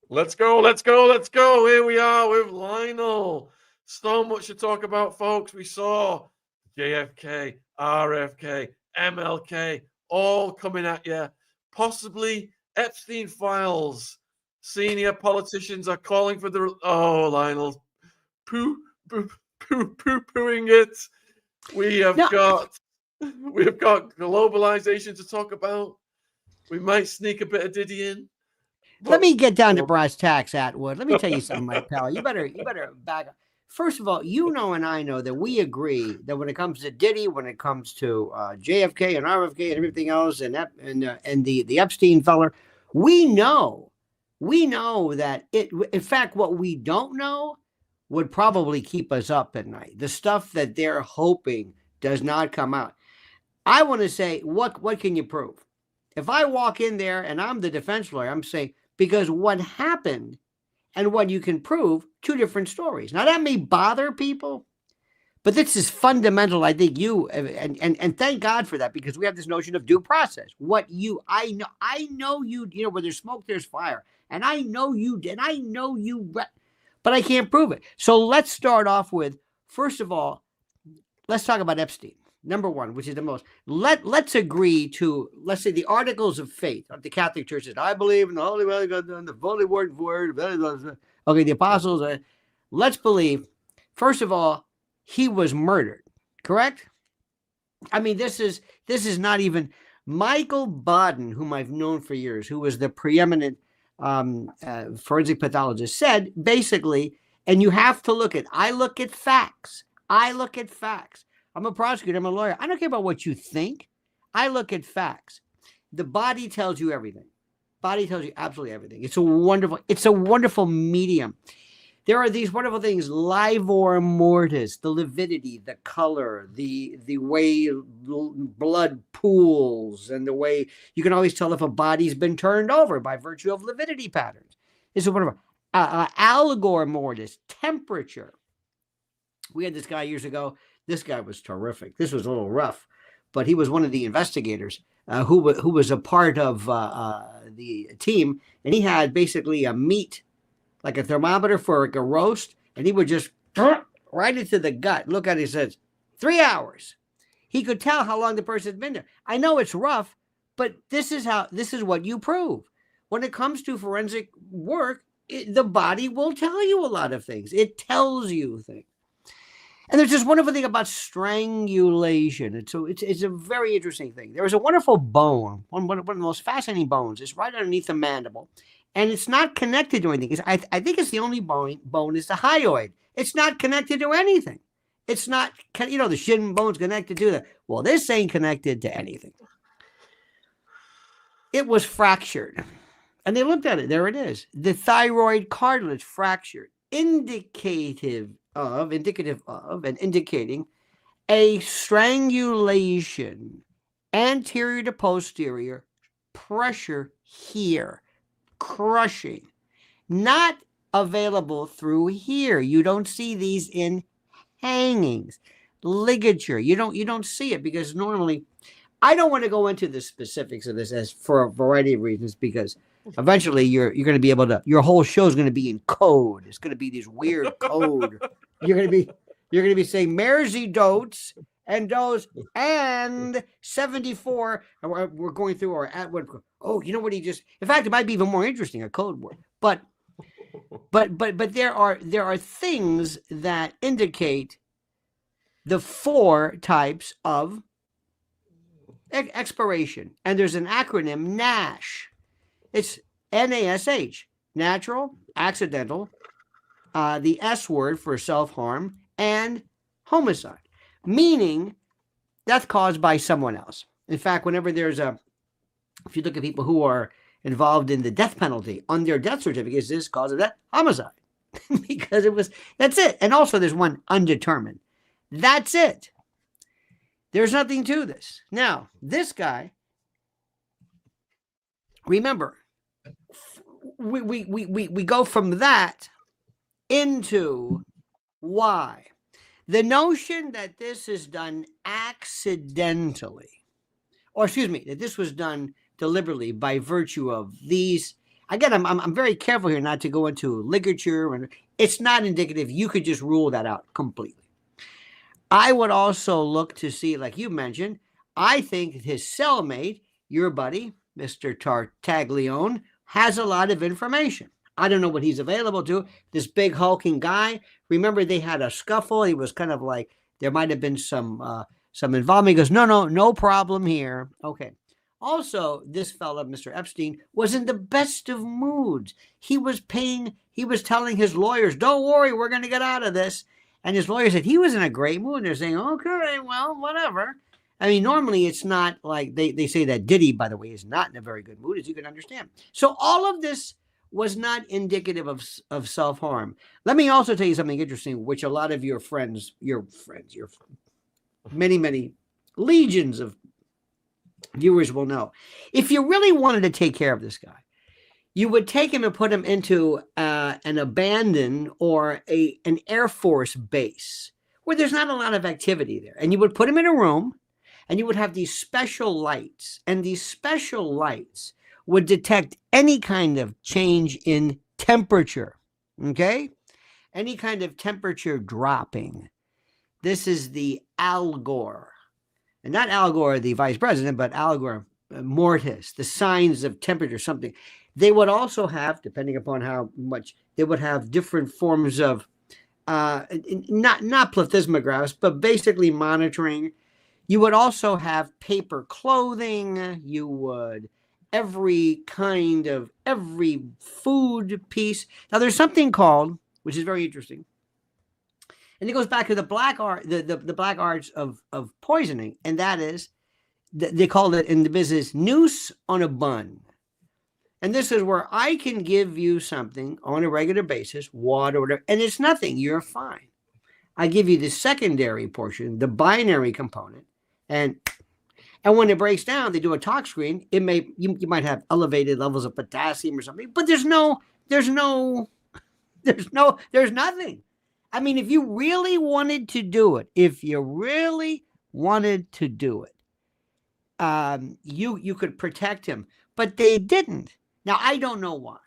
Let's go, let's go, let's go. Here we are with Lionel. So much to talk about, folks. We saw JFK, RFK, MLK, all coming at you. Possibly Epstein files. Senior politicians are calling for the. Oh, Lionel, pooing it. We have No, got globalization to talk about. We might sneak a bit of Diddy in. let But me get down to brass tacks, Atwood. Let me tell you something, my pal. You better back up. First of all, you know and I know that we agree that when it comes to Diddy, when it comes to JFK and RFK and everything else, and the Epstein feller, we know that it. In fact, what we don't know would probably keep us up at night. The stuff that they're hoping does not come out. I want to say, what can you prove? If I walk in there and I'm the defense lawyer, I'm saying, because what happened and what you can prove, two different stories. Now that may bother people, but this is fundamental. I think and thank God for that, because we have this notion of due process. I know you know, where there's smoke, there's fire. And I know you did. I know you, but I can't prove it. So let's start off with, first of all, let's talk about Epstein. Number one, which is the most. Let's agree to, let's say, the Articles of Faith of the Catholic Church says, I believe in the Holy the Holy Word. Okay, the apostles. Let's believe, first of all, he was murdered. Correct? I mean, this is not even Michael Baden, whom I've known for years, who was the preeminent forensic pathologist, said basically, and you have to look at. I look at facts. I'm a prosecutor. I'm a lawyer. I don't care about what you think. I look at facts. The body tells you everything. Body tells you absolutely everything. It's a wonderful medium. There are these wonderful things, livor mortis, the lividity, the color, the way blood pools, and the way you can always tell if a body's been turned over by virtue of lividity patterns. This is wonderful. Allegor mortis, temperature. We had this guy years ago. This guy was terrific. This was a little rough, but he was one of the investigators who was a part of the team, and he had basically a meat, like a thermometer for like a roast, and he would just right into the gut. Look at it, he says, 3 hours. He could tell how long the person had been there. I know it's rough, but this is what you prove. When it comes to forensic work, the body will tell you a lot of things. It tells you things. And there's this wonderful thing about strangulation. And so it's a very interesting thing. There is a wonderful bone, one of the most fascinating bones. It's right underneath the mandible. And it's not connected to anything. I think it's the only bone is the hyoid. It's not connected to anything. It's not, the shin bone's connected to that. Well, this ain't connected to anything. It was fractured. And they looked at it. There it is. The thyroid cartilage fractured. Indicative of and indicating a strangulation anterior to posterior, pressure here, crushing, not available through here. You don't see these in hangings. Ligature, you don't see it, because normally, I don't want to go into the specifics of this as for a variety of reasons, because eventually you're going to be able to, your whole show is going to be in code. It's going to be this weird code. You're going to be saying Mersey dotes and those and 74. We're going through our Atwood. Oh, you know what he just, in fact, it might be even more interesting, a code word. But there are things that indicate the four types of expiration. And there's an acronym, NASH. It's NASH, natural, accidental, the S word for self-harm, and homicide, meaning death caused by someone else. In fact, whenever if you look at people who are involved in the death penalty, on their death certificates, this cause of death, homicide, because that's it. And also there's one, undetermined. That's it. There's nothing to this. Now, this guy, remember, we go from that into why. The notion that this is done accidentally, or excuse me, that this was done deliberately by virtue of these, again, I'm very careful here not to go into literature, and it's not indicative. You could just rule that out completely. I would also look to see, like you mentioned, I think his cellmate, your buddy, Mr. Tartaglione, has a lot of information. I don't know what he's available to. This big hulking guy. Remember, they had a scuffle. He was kind of like, there might have been some involvement. He goes, no problem here. Okay. Also, this fellow, Mr. Epstein, was in the best of moods. He was telling his lawyers, don't worry, we're going to get out of this. And his lawyer said he was in a great mood. They're saying, okay, well, whatever. I mean, normally it's not like they say that Diddy, by the way, is not in a very good mood, as you can understand. So all of this was not indicative of self-harm. Let me also tell you something interesting, which a lot of your many legions of viewers will know. If you really wanted to take care of this guy, you would take him and put him into an abandoned or an Air Force base where there's not a lot of activity there. And you would put him in a room and you would have these special lights. And these special lights would detect any kind of change in temperature, okay? Any kind of temperature dropping. This is the Al Gore. And not Al Gore, the vice president, but Al Gore Mortis, the signs of temperature, something. They would also have, depending upon how much, they would have different forms of, not plethysmographs, but basically monitoring. You would also have paper clothing. You would every food piece. Now, there's something called, which is very interesting, and it goes back to the black art, the black arts of poisoning, and that is, they call it in the business noose on a bun. And this is where I can give you something on a regular basis, water, whatever, and it's nothing. You're fine. I give you the secondary portion, the binary component, and when it breaks down, they do a tox screen. You might have elevated levels of potassium or something, but there's nothing. I mean, if you really wanted to do it, you could protect him, but they didn't. Now, I don't know why.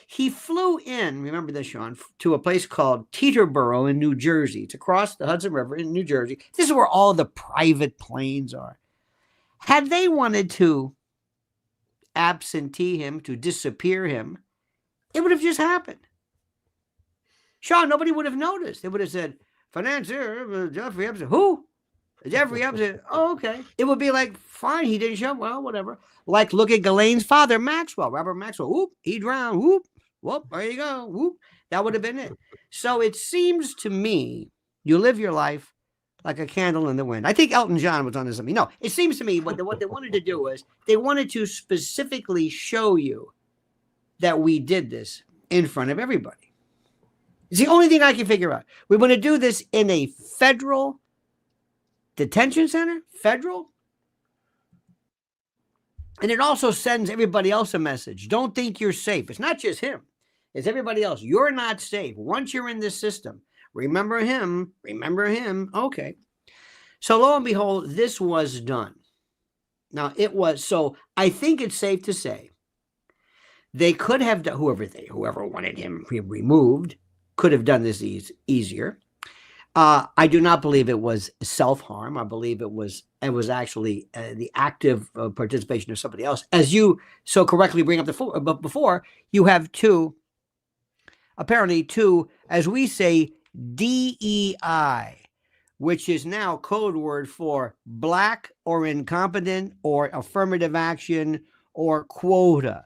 He flew in, remember this, Shaun, to a place called Teterboro in New Jersey. It's across the Hudson River in New Jersey. This is where all the private planes are. Had they wanted to absentee him, to disappear him, it would have just happened. Shaun, nobody would have noticed. They would have said, financier, Jeffrey Epstein. Who? Jeffrey Epstein. Oh, okay. It would be like, fine, he didn't show up. Well, whatever. Like, look at Ghislaine's father, Maxwell, Robert Maxwell. Whoop, he drowned. Whoop, whoop, there you go. Whoop. That would have been it. So it seems to me, you live your life like a candle in the wind. I think Elton John was on this. No, it seems to me what they wanted to do was they wanted to specifically show you that we did this in front of everybody. It's the only thing I can figure out. We want to do this in a federal detention center, federal. And it also sends everybody else a message. Don't think you're safe. It's not just him. It's everybody else. You're not safe. Once you're in this system, remember him. Okay. So lo and behold, this was done. Now so I think it's safe to say they could have done, whoever wanted him removed could have done this easier. I do not believe it was self-harm. I believe it was actually the active participation of somebody else. As you so correctly bring up before, you have apparently two, as we say, DEI, which is now code word for black or incompetent or affirmative action or quota.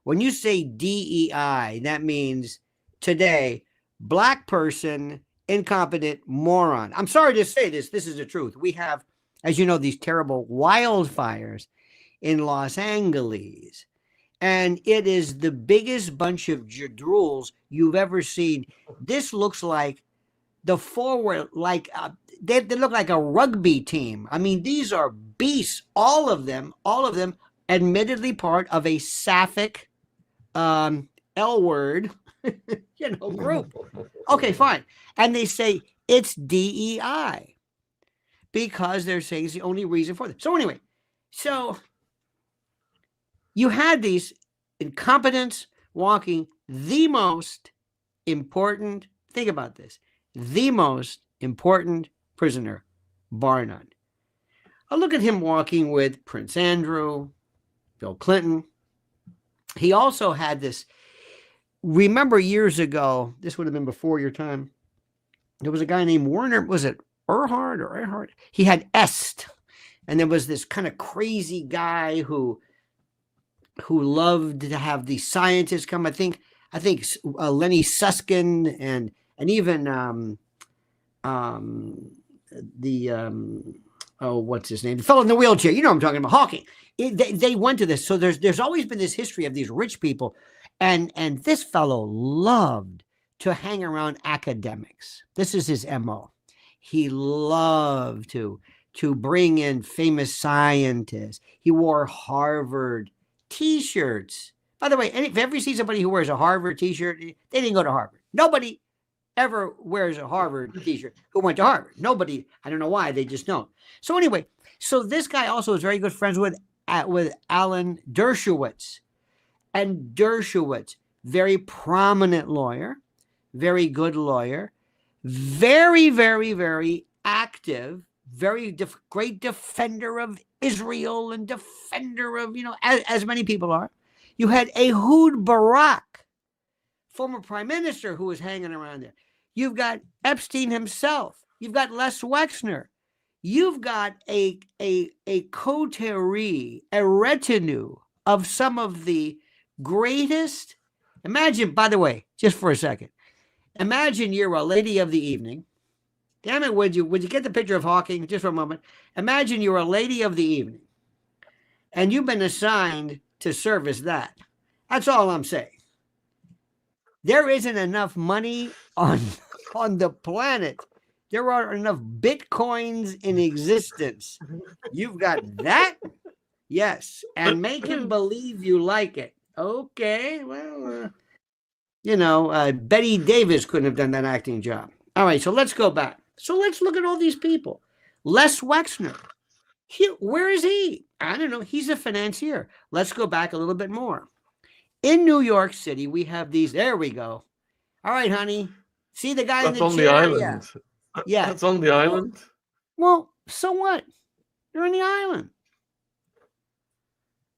When you say DEI, that means today, black person, incompetent moron. I'm sorry to say this. This is the truth. We have, as you know, these terrible wildfires in Los Angeles. And it is the biggest bunch of jadruls you've ever seen. This looks like the forward, like they look like a rugby team. I mean, these are beasts. All of them, admittedly part of a sapphic L-word, group. Okay, fine. And they say it's DEI because they're saying it's the only reason for this. So anyway, so you had these incompetents, walking the most important, think about this, the most important prisoner, bar none. I look at him walking with Prince Andrew, Bill Clinton. He also had this, remember years ago, this would have been before your time, there was a guy named Werner, was it Erhard or Erhard? He had Est. And there was this kind of crazy guy who loved to have the scientists come. I think Lenny Susskind and even what's his name? The fellow in the wheelchair. You know what I'm talking about, Hawking. They went to this. So there's always been this history of these rich people, and this fellow loved to hang around academics. This is his MO. He loved to bring in famous scientists. He wore Harvard T-shirts. By the way, if you ever see somebody who wears a Harvard T-shirt, they didn't go to Harvard. Nobody ever wears a Harvard T-shirt who went to Harvard. Nobody. I don't know why. They just don't. So anyway, so this guy also is very good friends with Alan Dershowitz. And Dershowitz, very prominent lawyer, very good lawyer, very, very, very active, very great defender of Israel and defender of, as many people are. You had Ehud Barak, former prime minister, who was hanging around there. You've got Epstein himself. You've got Les Wexner. You've got a coterie, a retinue of some of the greatest. Imagine, by the way, just for a second, imagine you're a lady of the evening. Damn it, would you get the picture of Hawking just for a moment? Imagine you're a lady of the evening and you've been assigned to service that. That's all I'm saying. There isn't enough money on the planet. There aren't enough Bitcoins in existence. You've got that? Yes. And make him believe you like it. Okay. Well, Betty Davis couldn't have done that acting job. All right. So let's go back. So let's look at all these people. Les Wexner. Where is he? I don't know. He's a financier. Let's go back a little bit more. In New York City, we have these. There we go. All right, honey. See the guy in the chair? That's on the island. Yeah. That's on the island. Well, so what? They're on the island.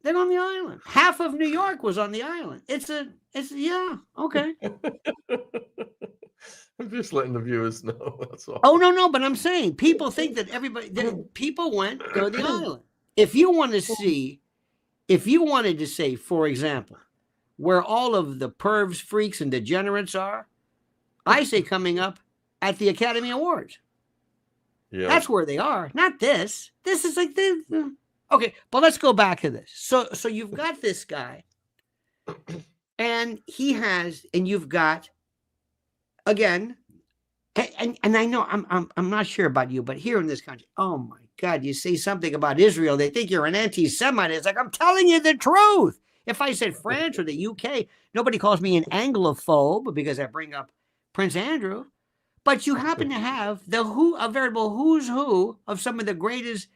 They're on the island. Half of New York was on the island. Yeah, okay. I'm just letting the viewers know. That's all. Oh, no, but I'm saying people think that people went to the island. If you wanted to say, for example, where all of the pervs, freaks, and degenerates are, I say coming up at the Academy Awards. Yeah. That's where they are. Not this. This is like this. Okay, but let's go back to this. So you've got this guy, and you've got, again, and I know I'm not sure about you, but here in this country, oh my God, you say something about Israel, they think you're an anti-Semite. It's like, I'm telling you the truth. If I said France or the UK, nobody calls me an Anglophobe because I bring up Prince Andrew. But you happen to have a veritable who's who of some of the greatest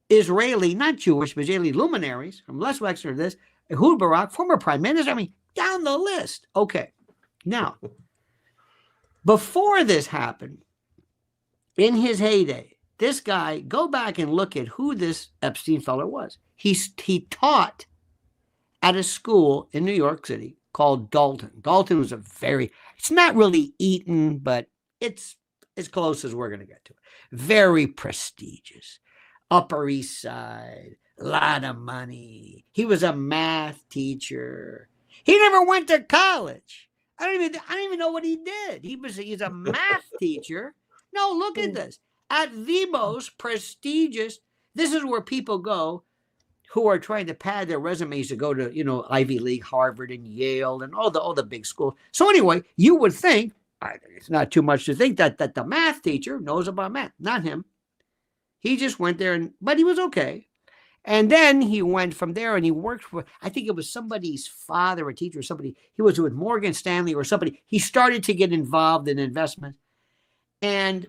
Israeli, not Jewish, but Israeli luminaries, from Les Wexner to this, Ehud Barak, former prime minister. I mean, down the list. Okay. Now, before this happened, in his heyday, this guy, go back and look at who this Epstein fellow was. He taught at a school in New York City called Dalton. Dalton was it's not really Eton, but it's as close as we're going to get to it. Very prestigious. Upper East Side, a lot of money. He was a math teacher. He never went to college. I don't even know what he did. He's a math teacher. No, look at this. At the most prestigious, this is where people go who are trying to pad their resumes to go to, Ivy League, Harvard, and Yale, and all the big schools. So anyway, you would think, it's not too much to think that the math teacher knows about math. Not him. He just went there, but he was okay. And then he went from there and he worked for, I think it was somebody's father, a teacher, or somebody. He was with Morgan Stanley or somebody. He started to get involved in investment. And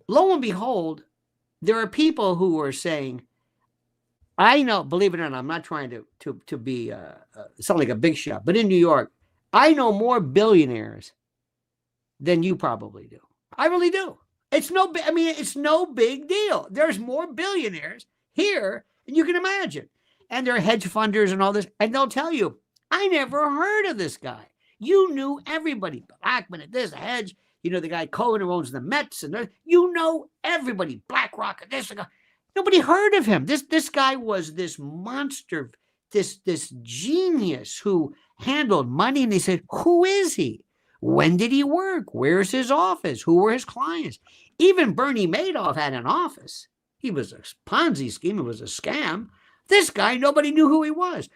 lo and behold, there are people who are saying, I know, believe it or not, I'm not trying to be sound like a big shot, but in New York, I know more billionaires than you probably do. I really do. It's no big deal. There's more billionaires here than you can imagine. And they're hedge funders and all this. And they'll tell you, I never heard of this guy. You knew everybody. Blackman at this hedge. You know the guy Cohen who owns the Mets. And you know everybody. BlackRock and this. Nobody heard of him. This guy was this monster, this genius who handled money. And they said, who is he? When did he work? Where's his office? Who were his clients? Even Bernie Madoff had an office. He was a Ponzi scheme. It was a scam. This guy, nobody knew who he was.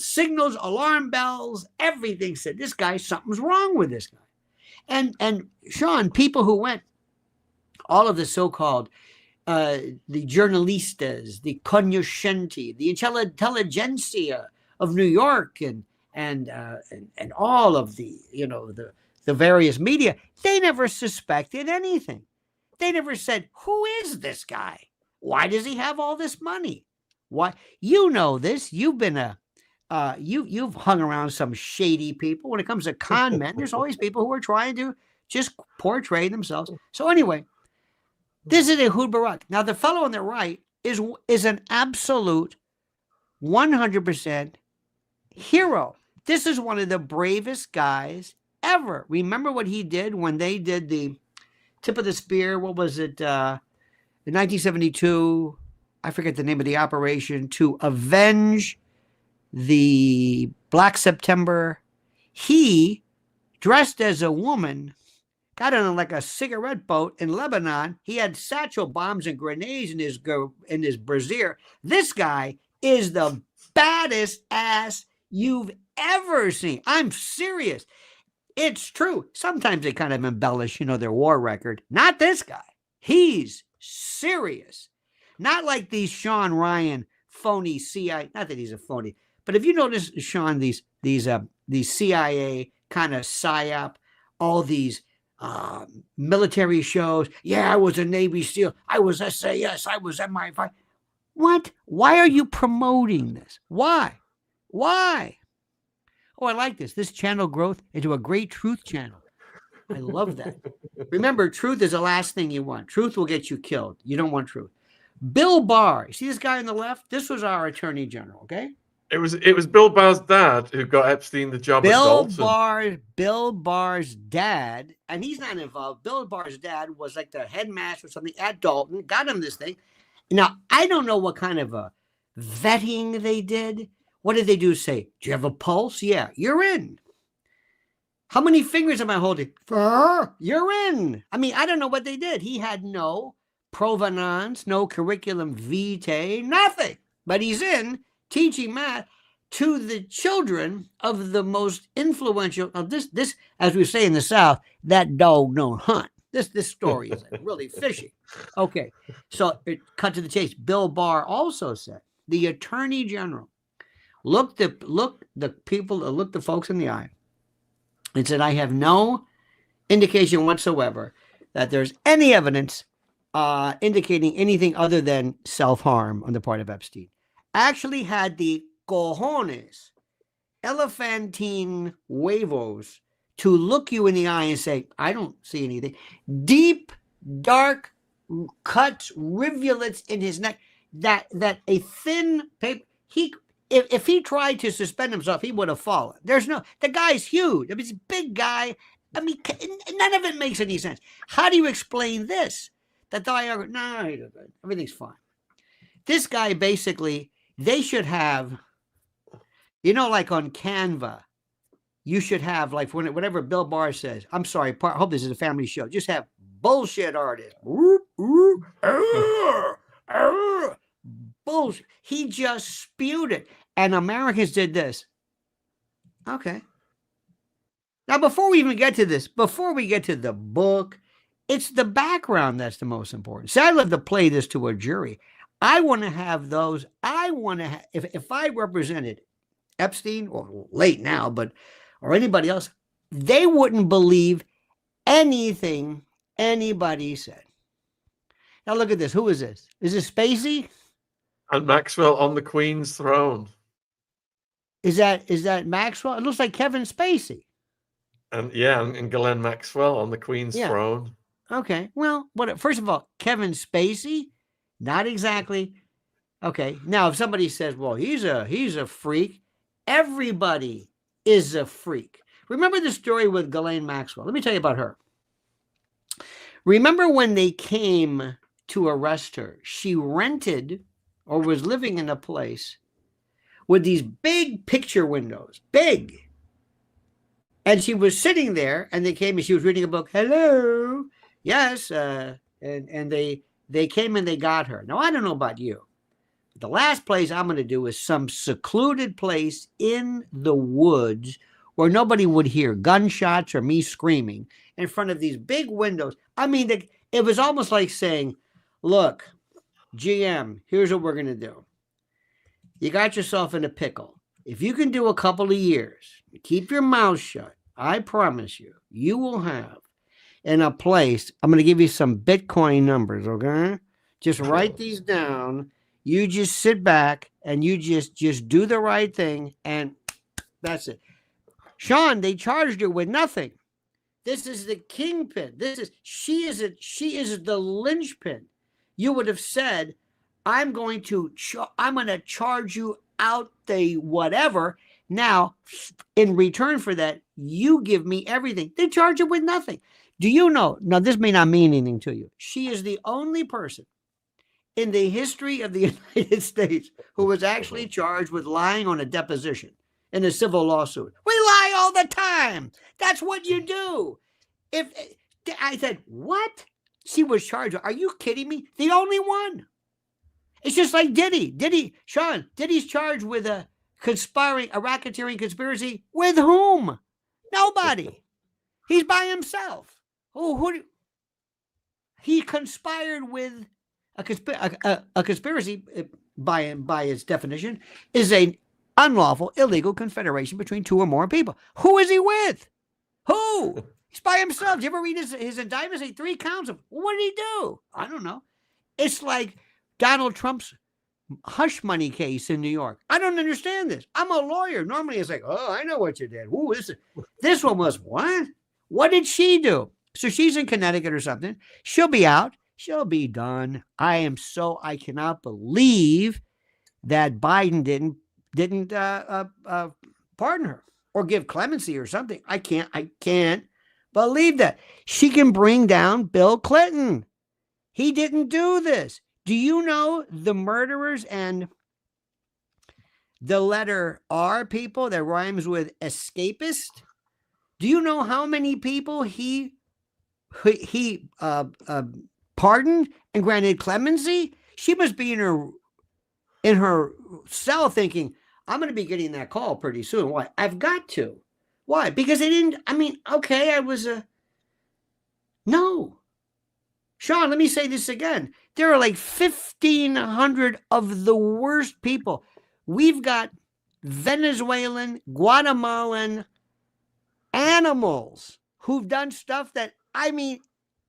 Signals, alarm bells, everything said, this guy, something's wrong with this guy. And Shaun, people who went, all of the so-called, the journalistas, the cognoscenti, the intelligentsia of New York and all of the, the various media, they never suspected anything. They never said, who is this guy? Why does he have all this money? Why? You know this. You've been you've hung around some shady people. When it comes to con men, there's always people who are trying to just portray themselves. So anyway, this is Ehud Barak. Now the fellow on the right is an absolute 100% hero. This is one of the bravest guys ever. Remember what he did when they did the tip of the spear? What was it? In 1972, I forget the name of the operation, to avenge the Black September. He, dressed as a woman, got on like a cigarette boat in Lebanon. He had satchel bombs and grenades in his brassiere. This guy is the baddest ass you've ever seen. I'm serious. It's true. Sometimes they kind of embellish, their war record. Not this guy. He's serious. Not like these Sean Ryan phony CIA. Not that he's a phony, but if you notice, Shaun, these CIA kind of psyop, all these military shows. Yeah, I was a Navy SEAL. I was SAS. I was MI5. What? Why are you promoting this? Why? Oh, I like this. This channel growth into a great truth channel. I love that. Remember, truth is the last thing you want. Truth will get you killed. You don't want truth. Bill Barr. You see this guy on the left? This was our attorney general, okay? It was Bill Barr's dad who got Epstein the job at Dalton. Bill Barr's dad, and he's not involved. Bill Barr's dad was like the headmaster or something at Dalton, got him this thing. Now, I don't know what kind of a vetting they did. What did they do? Say, do you have a pulse? Yeah, you're in. How many fingers am I holding? 4. You're in. I mean, I don't know what they did. He had no provenance, no curriculum vitae, nothing. But he's in teaching math to the children of the most influential of this, as we say in the South, that dog don't hunt. This story is really fishy. Okay, so it cut to the chase. Bill Barr also said the attorney general looked the folks in the eye and said, I have no indication whatsoever that there's any evidence indicating anything other than self-harm on the part of Epstein. Actually had the cojones, elephantine huevos, to look you in the eye and say, I don't see anything. Deep, dark cuts, rivulets in his neck, that a thin paper, if he tried to suspend himself, he would have fallen. The guy's huge. I mean, he's a big guy. I mean, none of it makes any sense. How do you explain this? That the guy, no, everything's fine. This guy basically, they should have, like on Canva, you should have, like, whenever Bill Barr says, I'm sorry, I hope this is a family show, just have bullshit artists. Bullshit. He just spewed it. And Americans did this. Okay. Now, before we even get to this, before we get to the book, it's the background that's the most important. See, I love to play this to a jury. I want to have those. I want to have, if I represented Epstein, or late now, or anybody else, they wouldn't believe anything anybody said. Now look at this. Who is this? Is this Spacey? And Maxwell on the Queen's throne. Is that Maxwell? It looks like Kevin Spacey. And Ghislaine Maxwell on the Queen's throne. Okay. Well, first of all, Kevin Spacey, not exactly. Okay. Now, if somebody says, well, he's a freak, everybody is a freak. Remember the story with Ghislaine Maxwell? Let me tell you about her. Remember when they came to arrest her, she rented or was living in a place with these big picture windows, big. And she was sitting there, and they came, and she was reading a book. Hello, yes, and they came and they got her. Now I don't know about you. The last place I'm going to do is some secluded place in the woods where nobody would hear gunshots or me screaming in front of these big windows. I mean, it was almost like saying, "Look, GM, here's what we're going to do. You got yourself in a pickle. If you can do a couple of years, keep your mouth shut, I promise you, you will have in a place." I'm going to give you some Bitcoin numbers, okay? Just write these down. You just sit back and you just do the right thing, and that's it. Shaun, they charged her with nothing. This is the kingpin. She is the linchpin. You would have said, I'm going to charge you out the whatever. Now, in return for that, you give me everything. They charge her with nothing. Do you know? Now, this may not mean anything to you. She is the only person in the history of the United States who was actually charged with lying on a deposition in a civil lawsuit. We lie all the time. That's what you do. If I said, what? She was charged. Are you kidding me? The only one. It's just like Diddy. Shaun, Diddy's charged with a racketeering conspiracy. With whom? Nobody. He's by himself. He conspired with a conspiracy, by its definition, is an unlawful, illegal confederation between two or more people. Who is he with? Who? He's by himself. Did you ever read his indictment? Say 3 counts of, what did he do? I don't know. It's like Donald Trump's hush money case in New York. I don't understand this. I'm a lawyer. Normally it's like, oh, I know what you did. Ooh, this one was what? What did she do? So she's in Connecticut or something. She'll be out. She'll be done. I cannot believe that Biden didn't pardon her or give clemency or something. I can't believe that. She can bring down Bill Clinton. He didn't do this. Do you know the murderers and the letter R people that rhymes with escapist? Do you know how many people he pardoned and granted clemency? She must be in her cell thinking, I'm going to be getting that call pretty soon. Why? I've got to. Why? Because they didn't. I mean, okay, I was no. Shaun, let me say this again. There are like 1,500 of the worst people. We've got Venezuelan, Guatemalan animals who've done stuff that, I mean,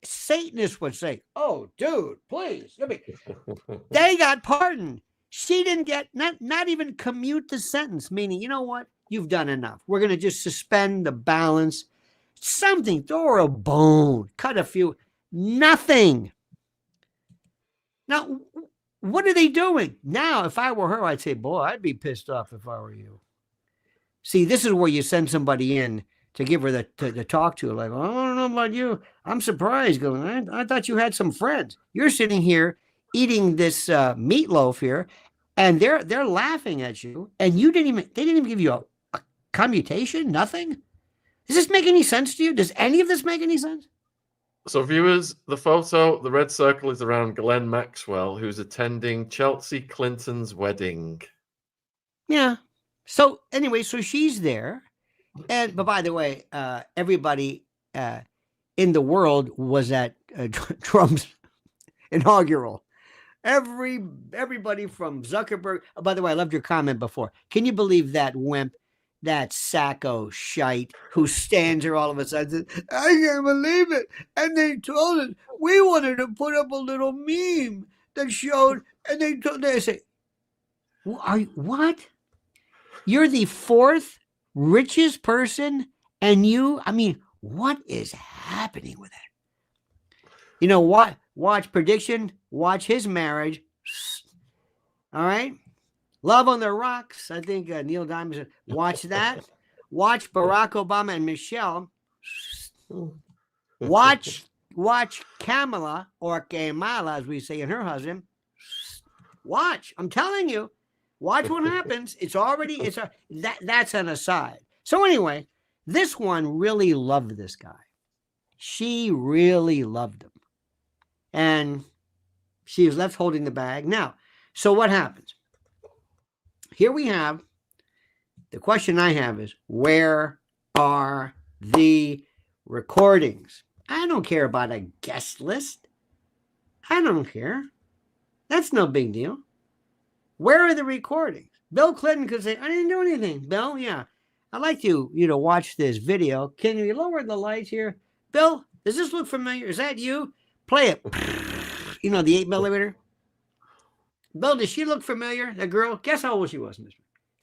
Satanists would say, oh, dude, please. They got pardoned. She didn't get, not even commute the sentence, meaning, you know what? You've done enough. We're going to just suspend the balance. Something, throw her a bone, cut a few. Nothing. Now, what are they doing? Now, if I were her, I'd say, boy, I'd be pissed off if I were you. See, this is where you send somebody in to give her to talk to. Like, oh, I don't know about you. I'm surprised. Going, I thought you had some friends. You're sitting here eating this meatloaf here, and they're laughing at you, and they didn't even give you a commutation. Nothing. Does this make any sense to you? Does any of this make any sense? So, viewers, the red circle is around Ghislaine Maxwell, who's attending Chelsea Clinton's wedding. Yeah. So anyway, so she's there. But by the way, everybody in the world was at Trump's inaugural. Everybody from Zuckerberg. Oh, by the way, I loved your comment before. Can you believe that wimp that sacco shite who stands there all of a sudden and says, I can't believe it. And they told us we wanted to put up a little meme that showed, and they say, what? You're the fourth richest person, and what is happening with it? You know what? Watch prediction, watch his marriage. All right? Love on the Rocks. I think Neil Diamond said, watch that. Watch Barack Obama and Michelle. Watch Kamala, or Kamala, as we say, and her husband. Watch. I'm telling you. Watch what happens. That's an aside. So anyway, this one really loved this guy. She really loved him. And she was left holding the bag. Now, so what happens? Here we have, the question I have is, where are the recordings? I don't care about a guest list. I don't care. That's no big deal. Where are the recordings? Bill Clinton could say, I didn't do anything. Bill, yeah. I'd like you to watch this video. Can you lower the lights here? Bill, does this look familiar? Is that you? Play it. The 8mm. Bill, does she look familiar? That girl? Guess how old she was, Mr.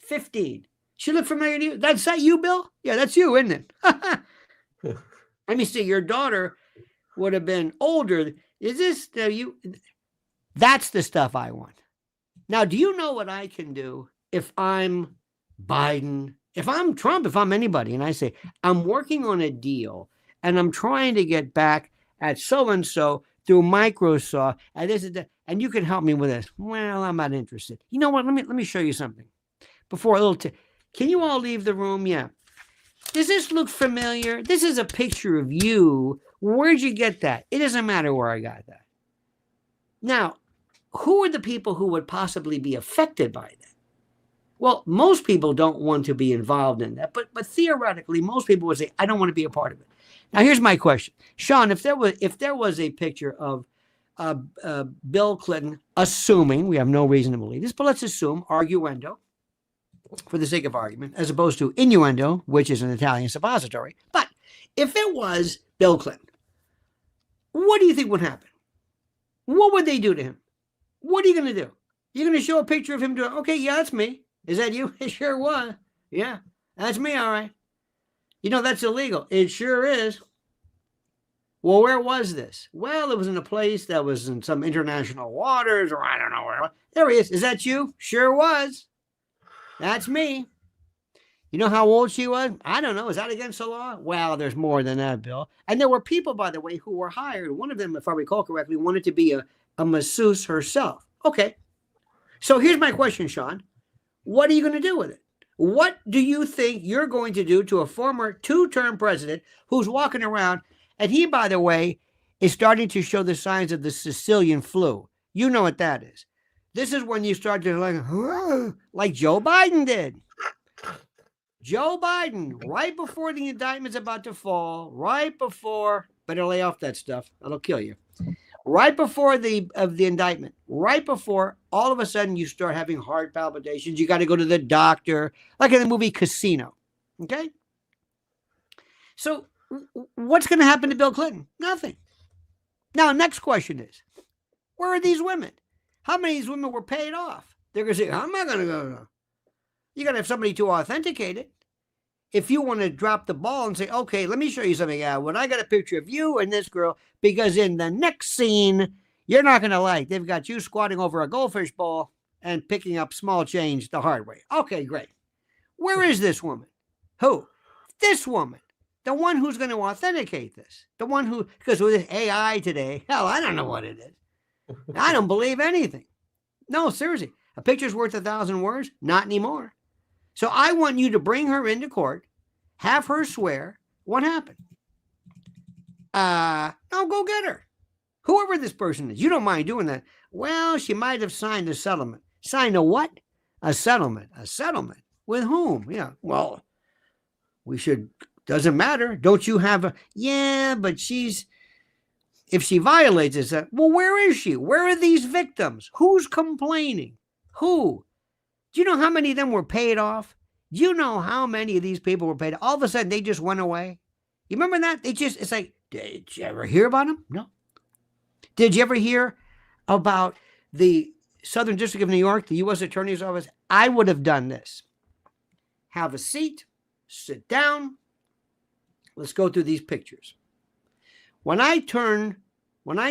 15. She look familiar to you? That's that you, Bill? Yeah, that's you, isn't it? Let me see. Your daughter would have been older. Is this you? That's the stuff I want. Now, do you know what I can do if I'm Biden, if I'm Trump, if I'm anybody, and I say, I'm working on a deal and I'm trying to get back at so-and-so through Microsoft, and this is that, and you can help me with this. Well, I'm not interested. You know what? Let me show you something. Before a little, can you all leave the room? Yeah. Does this look familiar? This is a picture of you. Where'd you get that? It doesn't matter where I got that. Now, who are the people who would possibly be affected by that? Well, most people don't want to be involved in that, but theoretically, most people would say, I don't want to be a part of it. Now, here's my question. Shaun, if there was a picture of Bill Clinton, assuming, we have no reason to believe this, but let's assume, arguendo, for the sake of argument, as opposed to innuendo, which is an Italian suppository. But if it was Bill Clinton, what do you think would happen? What would they do to him? What are you going to do? You're going to show a picture of him doing, okay, yeah, that's me. Is that you? It sure was. Yeah, that's me, all right. That's illegal. It sure is. Well, where was this? Well, it was in a place that was in some international waters, or I don't know where. There he is. Is that you? Sure was. That's me. You know how old she was? I don't know. Is that against the law? Well, there's more than that, Bill. And there were people, by the way, who were hired. One of them, if I recall correctly, wanted to be a masseuse herself. Okay. So here's my question, Shaun. What are you going to do with it? What do you think you're going to do to a former two-term president who's walking around, and he, by the way, is starting to show the signs of the Sicilian flu? You know what that is. This is when you start to like Joe Biden did. Joe Biden, right before the indictment's about to fall, better lay off that stuff. That'll kill you. Right before the indictment, right before, all of a sudden you start having heart palpitations. You got to go to the doctor, like in the movie Casino. Okay? So what's going to happen to Bill Clinton? Nothing. Now, next question is, where are these women? How many of these women were paid off? They're going to say, I'm not going to go. You got to have somebody to authenticate it. If you want to drop the ball and say, okay, let me show you something, Atwood. I got a picture of you and this girl, because in the next scene, you're not going to like, they've got you squatting over a goldfish bowl and picking up small change the hard way. Okay, great. Where is this woman? Who? This woman. The one who's going to authenticate this. The one who, because with this AI today, hell, I don't know what it is. I don't believe anything. No, seriously. A picture's worth 1,000 words? Not anymore. So I want you to bring her into court, have her swear. What happened? No, go get her. Whoever this person is, you don't mind doing that. Well, she might have signed a settlement. Signed a what? A settlement. A settlement. With whom? Yeah, well, we should, doesn't matter. Don't you have a, yeah, but if she violates this, well, where is she? Where are these victims? Who's complaining? Who? Do you know how many of them were paid off? Do you know how many of these people were paid? All of a sudden, they just went away. You remember that? It's like, did you ever hear about them? No. Did you ever hear about the Southern District of New York, the U.S. Attorney's Office? I would have done this. Have a seat, sit down. Let's go through these pictures. When I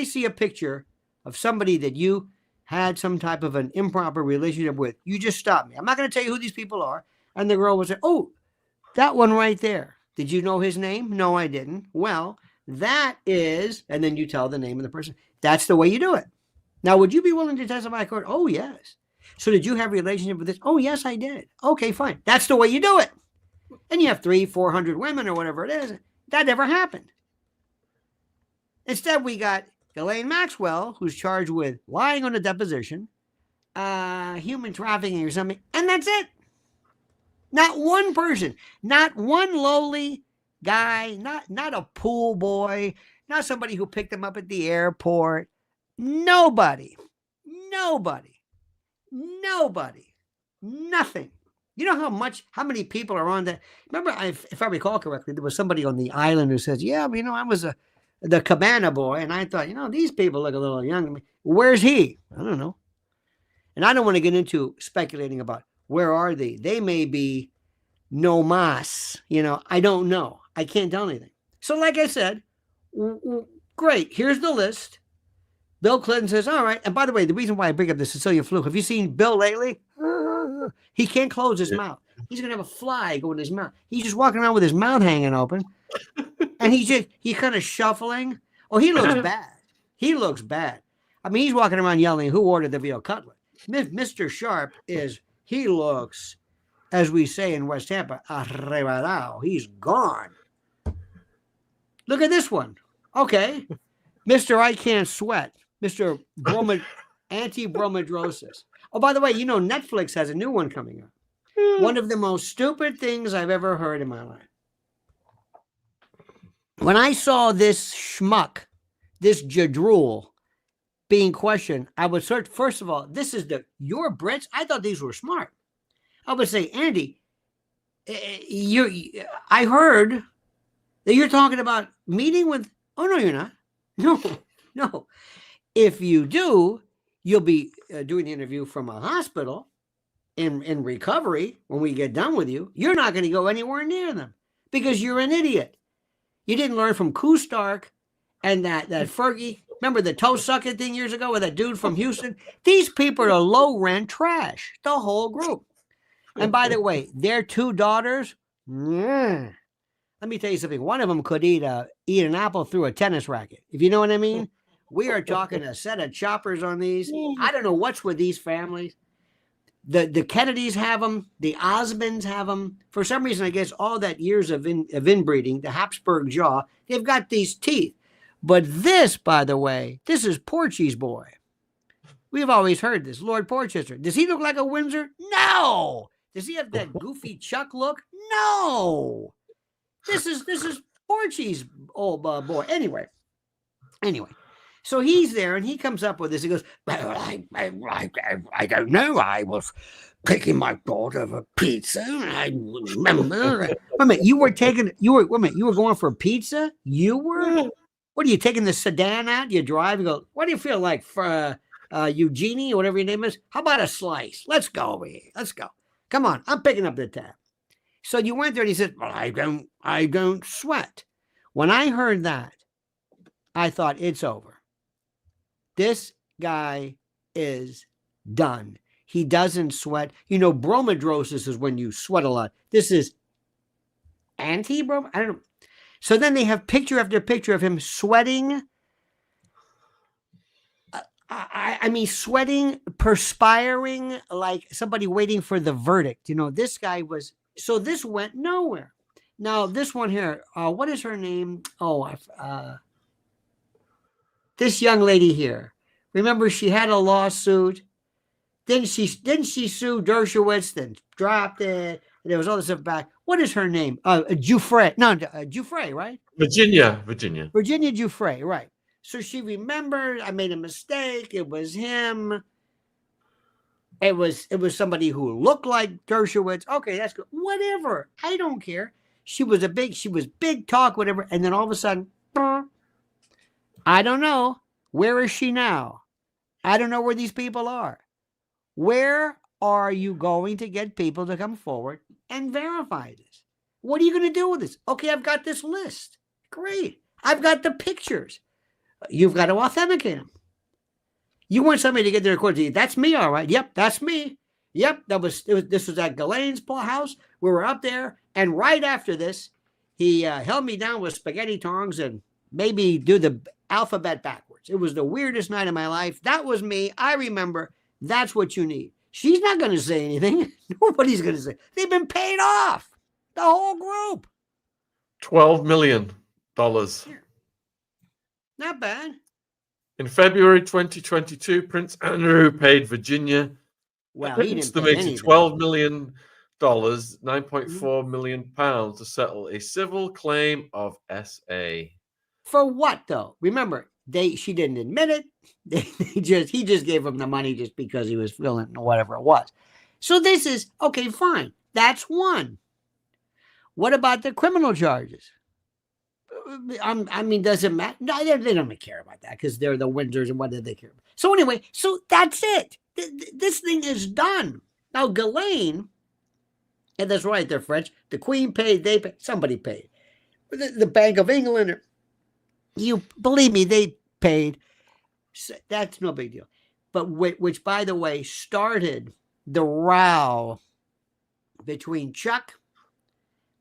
see a picture of somebody that you had some type of an improper relationship with, you just stop me. I'm not going to tell you who these people are. And the girl would say, oh, that one right there. Did you know his name? No, I didn't. Well, that is, and then you tell the name of the person. That's the way you do it. Now, would you be willing to testify in court? Oh, yes. So did you have a relationship with this? Oh, yes, I did. Okay, fine. That's the way you do it. And you have 300-400 women or whatever it is. That never happened. Instead, we got Ghislaine Maxwell, who's charged with lying on a deposition, human trafficking or something, and that's it. Not one person, not one lowly guy, not a pool boy, not somebody who picked him up at the airport. Nobody, nothing. You know how many people are on that? Remember, if I recall correctly, there was somebody on the island who says, yeah, I was the cabana boy, and I thought, these people look a little young to me. Where's he? I don't know. And I don't want to get into speculating about where are they. They may be no mas. I don't know. I can't tell anything. So like I said, great. Here's the list. Bill Clinton says, all right. And by the way, the reason why I bring up the Cecilia fluke, have you seen Bill lately? He can't close his mouth. He's going to have a fly go in his mouth. He's just walking around with his mouth hanging open. And he's kind of shuffling. Oh, he looks bad. He looks bad. I mean, he's walking around yelling, who ordered the veal cutlet? Mr. Sharp he looks, as we say in West Tampa, arrebatado. He's gone. Look at this one. Okay. Mr. I Can't Sweat. Mr. Anti-bromidrosis. Oh, by the way, Netflix has a new one coming up. One of the most stupid things I've ever heard in my life. When I saw this schmuck, this jadrul being questioned, I would search, first of all, your Brits? I thought these were smart. I would say, Andy, I heard that you're talking about meeting with, oh, no, you're not. No. If you do, you'll be doing the interview from a hospital in recovery when we get done with you. You're not going to go anywhere near them because you're an idiot. You didn't learn from Stark and that Fergie. Remember the toe sucking thing years ago with that dude from Houston? These people are low rent trash, the whole group. And by the way, their two daughters, let me tell you something. One of them could eat an apple through a tennis racket. If you know what I mean? We are talking a set of choppers on these. I don't know what's with these families. The Kennedys have them. The Osmonds have them. For some reason, I guess all that years of inbreeding, the Habsburg jaw, they've got these teeth. But this, by the way, this is Porchy's boy. We've always heard this. Lord Porchester. Does he look like a Windsor? No. Does he have that goofy Chuck look? No. This is Porchy's old boy. Anyway. So he's there and he comes up with this. He goes, well, I don't know. I was taking my daughter for pizza. And I remember. Wait a minute, you were going for pizza? You were? What are you taking the sedan out? You drive? You go, what do you feel like for Eugenie or whatever your name is? How about a slice? Let's go over here. Let's go. Come on. I'm picking up the tab. So you went there and he said, well, I don't sweat. When I heard that, I thought it's over. This guy is done. He doesn't sweat. Bromidrosis is when you sweat a lot. This is anti-brom. I don't know. So then they have picture after picture of him sweating. I mean, sweating, perspiring like somebody waiting for the verdict. This guy was. So this went nowhere. Now, this one here, what is her name? Oh, this young lady here. Remember, she had a lawsuit. Then she sued Dershowitz, then dropped it. And there was all this stuff back. What is her name? Giuffre. No, Giuffre, right? Virginia Giuffre, right. So she remembered, I made a mistake. It was him. It was somebody who looked like Dershowitz. Okay, that's good. Whatever. I don't care. She was big talk, whatever. And then all of a sudden, I don't know. Where is she now? I don't know where these people are. Where are you going to get people to come forward and verify this? What are you going to do with this? Okay, I've got this list. Great. I've got the pictures. You've got to authenticate them. You want somebody to get their record. That's me, all right. Yep, that's me. Yep, this was at Ghislaine's house. We were up there, and right after this, he held me down with spaghetti tongs and made me do the alphabet backwards. It was the weirdest night of my life. That was me. I remember. That's what you need. She's not going to say anything. Nobody's going to say. They've been paid off. The whole group. $12 million. Not bad. In February 2022, Prince Andrew paid Virginia he didn't estimated $12 million, £9.4 million to settle a civil claim of SA. For what though? Remember, she didn't admit it. He just gave him the money just because he was feeling whatever it was. So this is okay, fine. That's one. What about the criminal charges? I mean, does it matter? No, they don't care about that because they're the Windsors and what do they care about? So anyway, so that's it. This thing is done. Now, Ghislaine, and that's right, they're French. The Queen paid, they paid, somebody paid. The Bank of England, you believe me, they paid. So that's no big deal. But which, by the way, started the row between Chuck,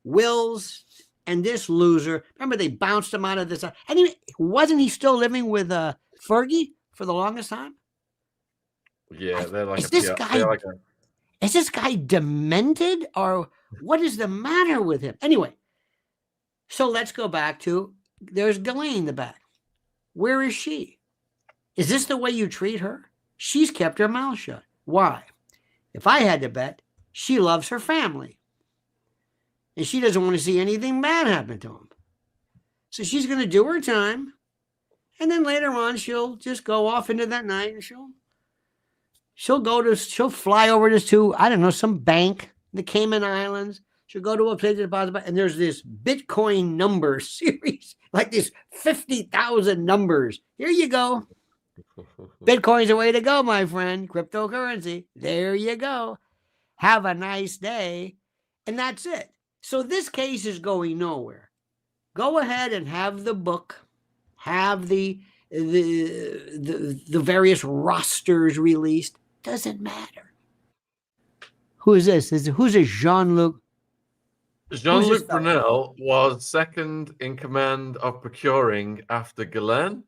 Wills, and this loser. Remember, they bounced him out of this. And wasn't he still living with Fergie for the longest time? Yeah, they're like is this guy demented, or what is the matter with him? Anyway, so let's go back to, there's Ghislaine in the back. Where is she? Is this the way you treat her? She's kept her mouth shut. Why? If I had to bet, she loves her family. And she doesn't want to see anything bad happen to him. So she's going to do her time. And then later on, she'll just go off into that night and she'll fly over to, I don't know, some bank, the Cayman Islands. She'll go to a place to deposit, and there's this Bitcoin number series, like this 50,000 numbers. Here you go. Bitcoin's the way to go, my friend. Cryptocurrency. There you go. Have a nice day. And that's it. So this case is going nowhere. Go ahead and have the book, have the various rosters released. Doesn't matter. Who is this? Who's this Jean-Luc? Jean-Luc Brunel was second in command of procuring after Ghislaine,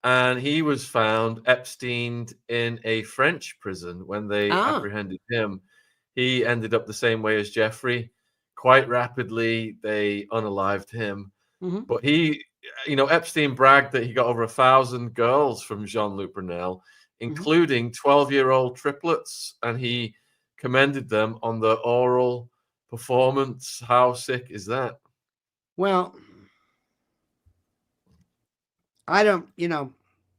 and he was found Epsteined in a French prison when they apprehended him. He ended up the same way as Jeffrey. Quite rapidly, they unalived him. Mm-hmm. But Epstein bragged that he got over 1,000 girls from Jean-Luc Brunel, including 12-year-old triplets, and he commended them on the oral performance. How sick is that? Well, I don't know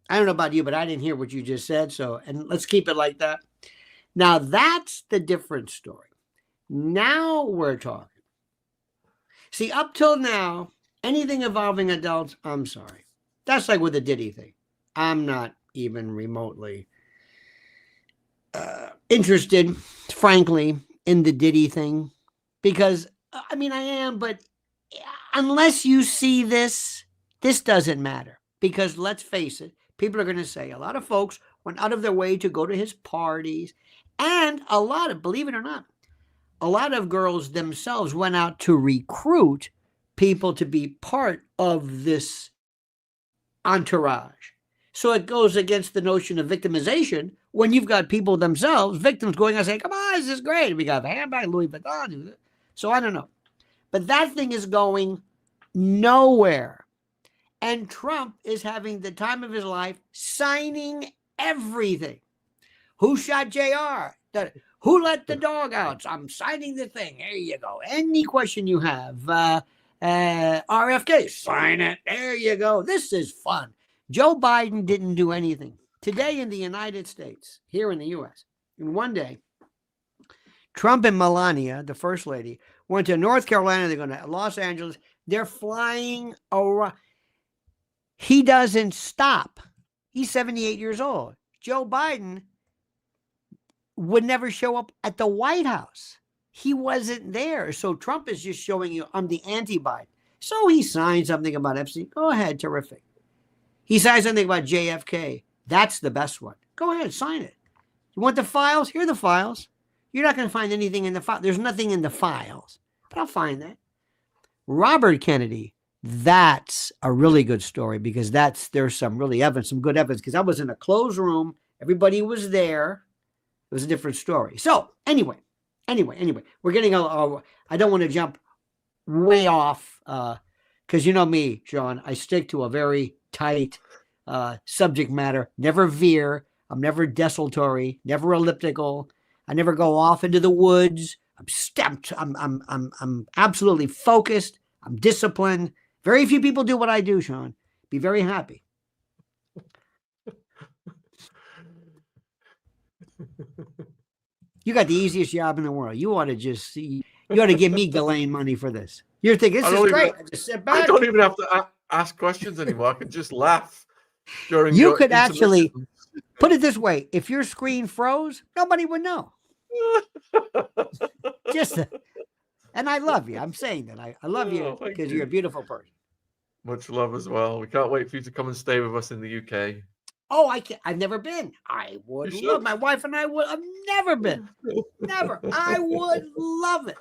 about you, but I didn't hear what you just said. And let's keep it like that. Now that's the different story. Now we're talking. See, up till now, anything involving adults, I'm sorry. That's like with the Diddy thing. I'm not even remotely interested, frankly, in the Diddy thing. Because, I mean, I am, but unless you see this doesn't matter. Because let's face it, people are going to say a lot of folks went out of their way to go to his parties. And a lot of, believe it or not, a lot of girls themselves went out to recruit people to be part of this entourage. So it goes against the notion of victimization when you've got people themselves, victims, going and saying, come on, this is great. We got a handbag, Louis Vuitton. So I don't know. But that thing is going nowhere. And Trump is having the time of his life signing everything. Who shot JR? Who let the dog out? So I'm signing the thing. There you go. Any question you have, RFK, sign it. There you go. This is fun. Joe Biden didn't do anything. Today in the United States, here in the U.S., in one day, Trump and Melania, the first lady, went to North Carolina. They're going to Los Angeles. They're flying around. He doesn't stop. He's 78 years old. Joe Biden would never show up at the White House. He wasn't there. So Trump is just showing you, I'm the anti-Biden. So he signed something about Epstein. Go ahead, terrific. He signed something about JFK. That's the best one. Go ahead, sign it. You want the files? Here are the files. You're not going to find anything in the file. There's nothing in the files. But I'll find that. Robert Kennedy, that's a really good story because there's some really evidence, some good evidence, because I was in a closed room. Everybody was there. It was a different story. So anyway, we're getting I don't want to jump way off because you know me, Shaun, I stick to a very tight subject matter, never veer. I'm never desultory, never elliptical. I never go off into the woods. I'm stamped. I'm absolutely focused. I'm disciplined. Very few people do what I do, Shaun. Be very happy. You got the easiest job in the world. You ought to just see. You ought to give me Ghislaine money for this. You're thinking this is great. I just sit back. I don't even have to ask questions anymore. I can just laugth during. You could actually put it this way: if your screen froze, nobody would know. And I love you. I'm saying that I love you because you're a beautiful person. Much love as well. We can't wait for you to come and stay with us in the UK. Oh, I've never been. I would love. My wife and I would. I've never been. Never. I would love it.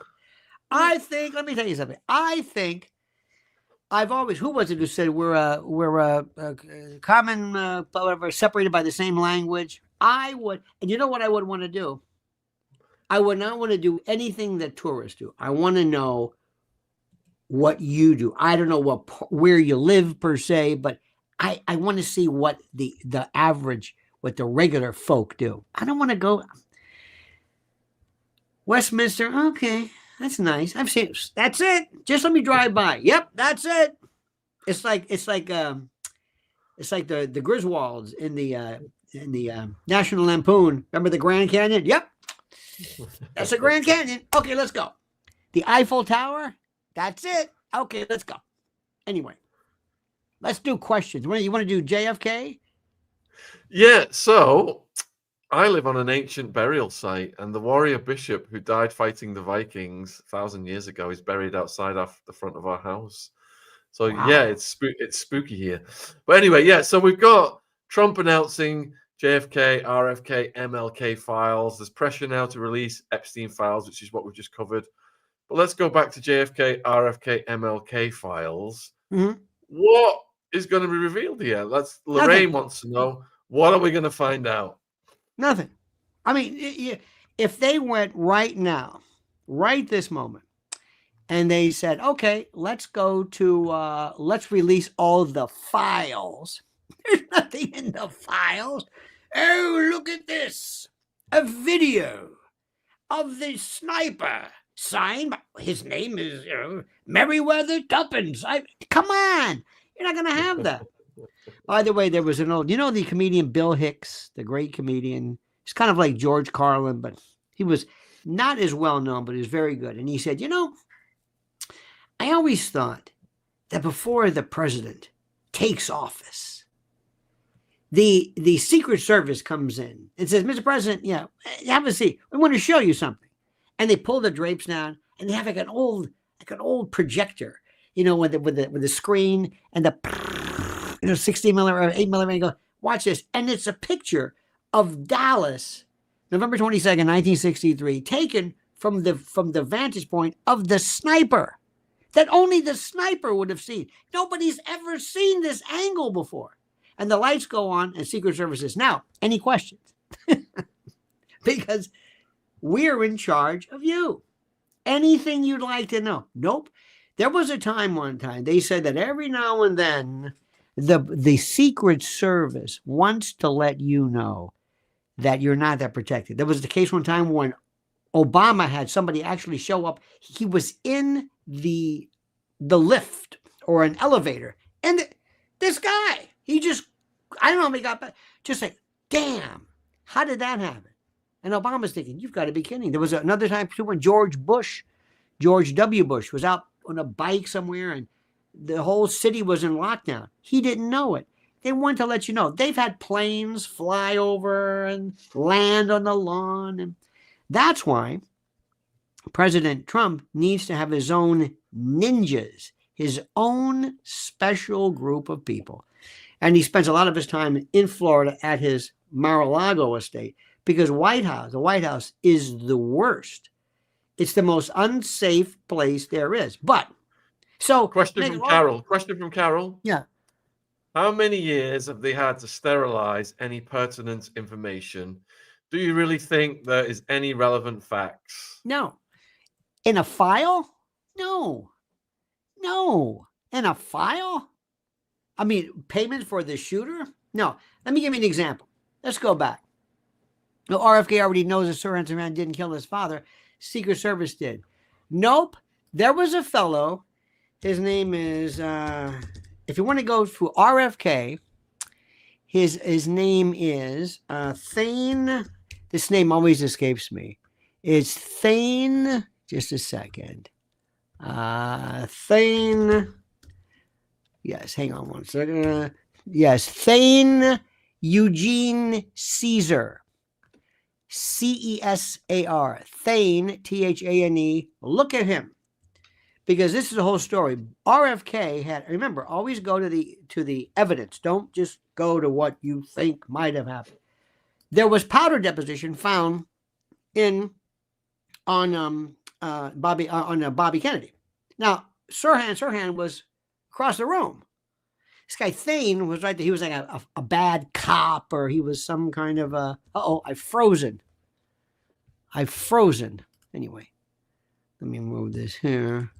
I think. Let me tell you something. I think. I've always. Who was it who said we're common, whatever, separated by the same language? I would. And you know what I would want to do? I would not want to do anything that tourists do. I want to know what you do. I don't know where you live per se, but I want to see what the average, what the regular folk do. I don't want to go Westminster. Okay, that's nice. I've seen it. That's it. Just let me drive by. Yep, that's it. It's like the Griswolds in the National Lampoon. Remember the Grand Canyon? Yep. That's the Grand Canyon. Okay, let's go. The Eiffel Tower. That's it. Okay, let's go. Anyway, let's do questions. You want to do JFK? Yeah, so I live on an ancient burial site, and the warrior bishop who died fighting the Vikings 1,000 years ago is buried outside the front of our house. So wow. Yeah, it's spooky here. But anyway, yeah, so we've got Trump announcing JFK, RFK, MLK files. There's pressure now to release Epstein files, which is what we just covered. But let's go back to JFK, RFK, MLK files. Mm-hmm. What is going to be revealed here? Lorraine wants to know. What are we going to find out? Nothing. I mean, if they went right now, right this moment, and they said, okay, let's go to, let's release all the files. There's nothing in the files. Oh, look at this. A video of the sniper signed. His name is Meriwether Tuppence. Come on. You're not going to have that. By the way, there was an old, the comedian Bill Hicks, the great comedian. He's kind of like George Carlin, but he was not as well known, but he was very good. And he said, I always thought that before the president takes office, the Secret Service comes in and says, Mr. President, have a seat. We want to show you something. And they pull the drapes down and they have like an old projector, with the screen and the 60 millimeter or 8 millimeter. You go, watch this. And it's a picture of Dallas, November 22nd, 1963, taken from the vantage point of the sniper that only the sniper would have seen. Nobody's ever seen this angle before. And the lights go on and Secret Service says, now, any questions? Because we're in charge of you. Anything you'd like to know? Nope. There was a time one time they said that every now and then the Secret Service wants to let you know that you're not that protected. There was the case one time when Obama had somebody actually show up. He was in the lift or an elevator. And this guy, I don't know how he got back. Just like, damn, how did that happen? And Obama's thinking, you've got to be kidding. There was another time too when George W. Bush was out on a bike somewhere and the whole city was in lockdown. He didn't know it. They want to let you know. They've had planes fly over and land on the lawn. And that's why President Trump needs to have his own ninjas, his own special group of people. And he spends a lot of his time in Florida at his Mar-a-Lago estate because the White House is the worst. It's the most unsafe place there is. But so question from Carol. Yeah. How many years have they had to sterilize any pertinent information? Do you really think there is any relevant facts? No. In a file? No. In a file? I mean, payment for the shooter? No. Let me give you an example. Let's go back. The RFK already knows that Sirhan Sirhan didn't kill his father. Secret Service did. Nope. There was a fellow. His name is, if you want to go through RFK, his name is Thane. This name always escapes me. It's Thane. Just a second. Thane. Yes, hang on one second. Yes, Thane Eugene Caesar. Cesar. Thane, Thane. Look at him. Because this is the whole story. RFK had, remember, always go to the evidence. Don't just go to what you think might have happened. There was powder deposition found on Bobby Kennedy. Now, Sirhan was across the room. This guy Thane was right there. He was like a bad cop, or he was some kind of a. I've frozen. Anyway, let me move this here.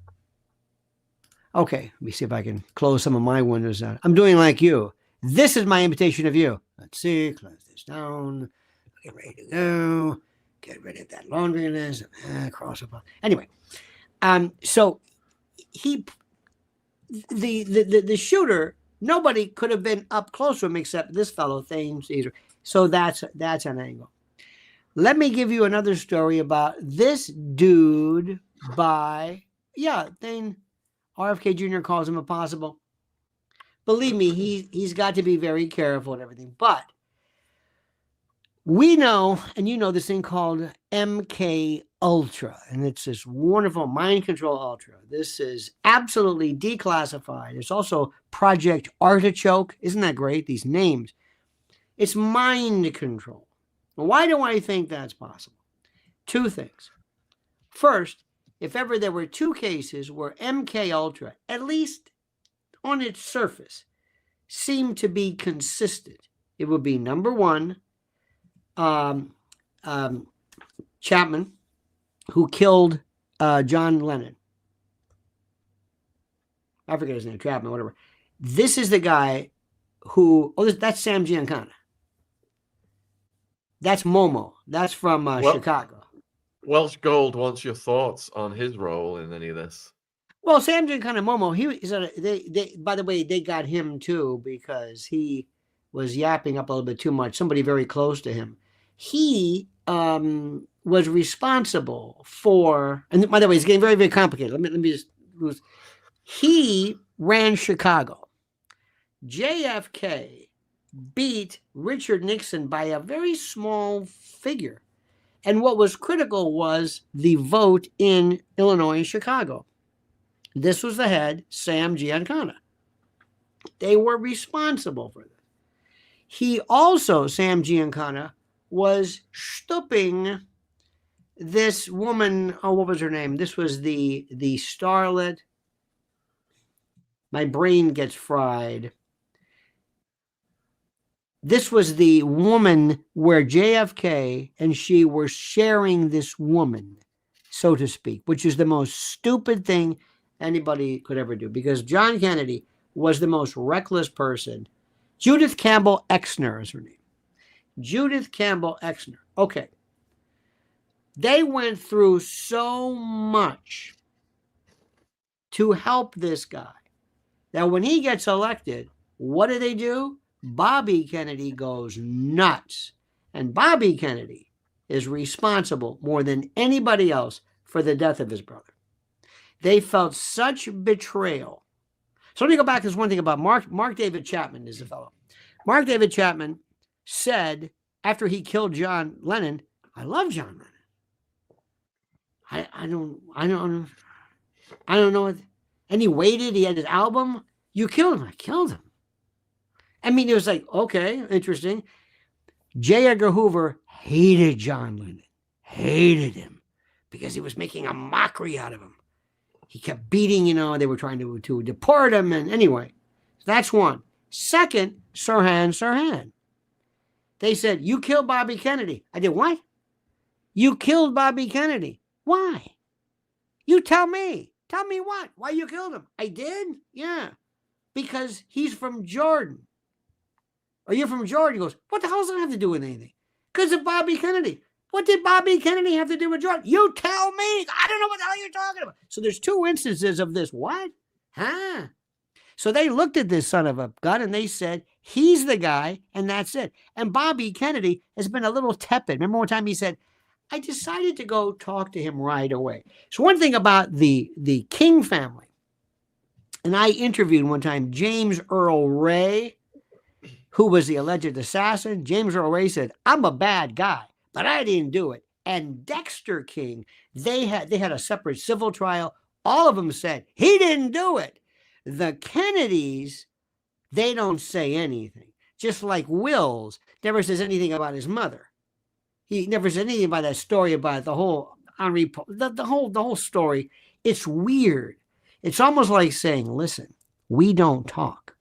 Okay, let me see if I can close some of my windows out. I'm doing like you. This is my invitation of you. Let's see. Close this down. Get ready to go. Get rid of that laundry list. Cross up. Anyway, so the shooter, nobody could have been up close to him except this fellow, Thane Caesar. So that's an angle. Let me give you another story about this dude Thane. RFK Jr. calls him impossible. Believe me, he's got to be very careful and everything. But we know, and you know, this thing called MK Ultra, and it's this wonderful mind control ultra. This is absolutely declassified. There's also Project Artichoke. Isn't that great? These names. It's mind control. Why do I think that's possible? Two things. First, if ever there were two cases where MK Ultra, at least on its surface, seemed to be consistent, it would be number one, Chapman, who killed John Lennon. I forget his name, Chapman, whatever. This is the guy who, that's Sam Giancana. That's Momo. That's from Chicago. Welsh Gold wants your thoughts on his role in any of this. Well, Sam Giancana, Momo, they by the way, they got him too because he was yapping up a little bit too much. Somebody very close to him. He was responsible for, and by the way, it's getting very, very complicated. Let me just lose. He ran Chicago. JFK beat Richard Nixon by a very small figure. And what was critical was the vote in Illinois and Chicago. This was the head, Sam Giancana. They were responsible for this. He also, Sam Giancana, was stooping this woman. What was her name? This was the starlet. My brain gets fried. This was the woman where JFK and she were sharing this woman, so to speak, which is the most stupid thing anybody could ever do, because John Kennedy was the most reckless person. Judith Campbell Exner is her name. Judith Campbell Exner. Okay. They went through so much to help this guy. Now, when he gets elected, what do? Bobby Kennedy goes nuts. And Bobby Kennedy is responsible more than anybody else for the death of his brother. They felt such betrayal. So let me go back to this one thing about Mark David Chapman is the fellow. Mark David Chapman said after he killed John Lennon, I love John Lennon. I don't know. And he waited. He had his album. You killed him. I killed him. I mean, it was like, okay, interesting. J. Edgar Hoover hated John Lennon. Hated him because he was making a mockery out of him. He kept beating, they were trying to deport him. And anyway, that's one. Second, Sirhan. They said, you killed Bobby Kennedy. I did what? You killed Bobby Kennedy. Why? You tell me. Tell me what? Why you killed him? I did? Yeah. Because he's from Jordan. Or you're from Jordan. He goes, what the hell does that have to do with anything? Because of Bobby Kennedy. What did Bobby Kennedy have to do with Jordan? You tell me. I don't know what the hell you're talking about. So there's two instances of this. What? Huh? So they looked at this son of a gun and they said, he's the guy, and that's it. And Bobby Kennedy has been a little tepid. Remember one time he said, I decided to go talk to him right away. So one thing about the King family, and I interviewed one time James Earl Ray, who was the alleged assassin. James Earl Ray said, I'm a bad guy, but I didn't do it. And Dexter King, they had a separate civil trial. All of them said, he didn't do it. The Kennedys, they don't say anything. Just like Wills never says anything about his mother. He never said anything about that story about the whole Henri, the whole story. It's weird. It's almost like saying, listen, we don't talk.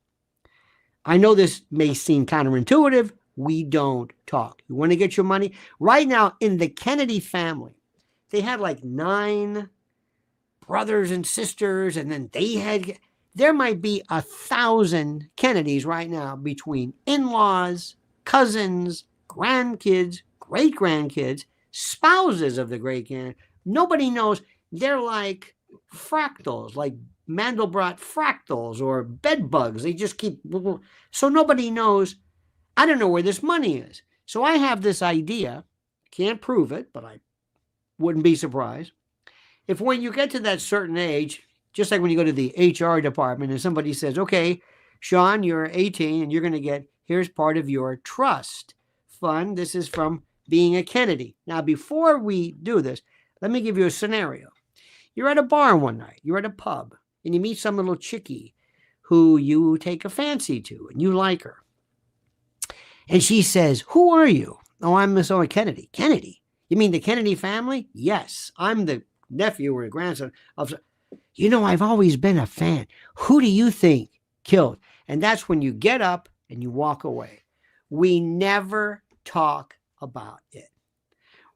I know this may seem counterintuitive. We don't talk. You want to get your money? Right now, in the Kennedy family, they had like 9 brothers and sisters, and then there might be 1,000 Kennedys right now between in-laws, cousins, grandkids, great-grandkids, spouses of the great-grand. Nobody knows. They're like fractals, like Mandelbrot fractals or bed bugs. They just keep, so nobody knows. I don't know where this money is. So I have this idea, can't prove it, but I wouldn't be surprised. If when you get to that certain age, just like when you go to the HR department and somebody says, okay, Shaun, you're 18 and you're going to get, here's part of your trust fund. This is from being a Kennedy. Now, before we do this, let me give you a scenario. You're at a bar one night, you're at a pub, and you meet some little chickie who you take a fancy to and you like her. And she says, who are you? Oh, I'm Miss Owen Kennedy. Kennedy? You mean the Kennedy family? Yes, I'm the nephew or grandson of... I've always been a fan. Who do you think killed? And that's when you get up and you walk away. We never talk about it.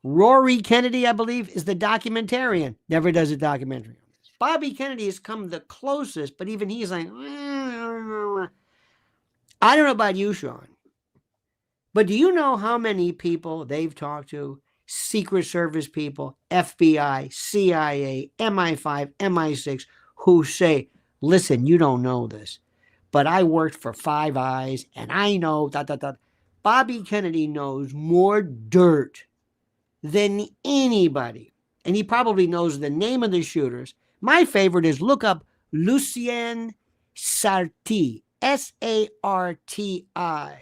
Rory Kennedy, I believe, is the documentarian. Never does a documentary. Bobby Kennedy has come the closest, but even he's like, I don't know about you, Shaun, but do you know how many people they've talked to? Secret Service people, FBI, CIA, MI5, MI6, who say, listen, you don't know this, but I worked for Five Eyes and I know Bobby Kennedy knows more dirt than anybody. And he probably knows the name of the shooters. My favorite is look up Lucien Sarti, Sarti. I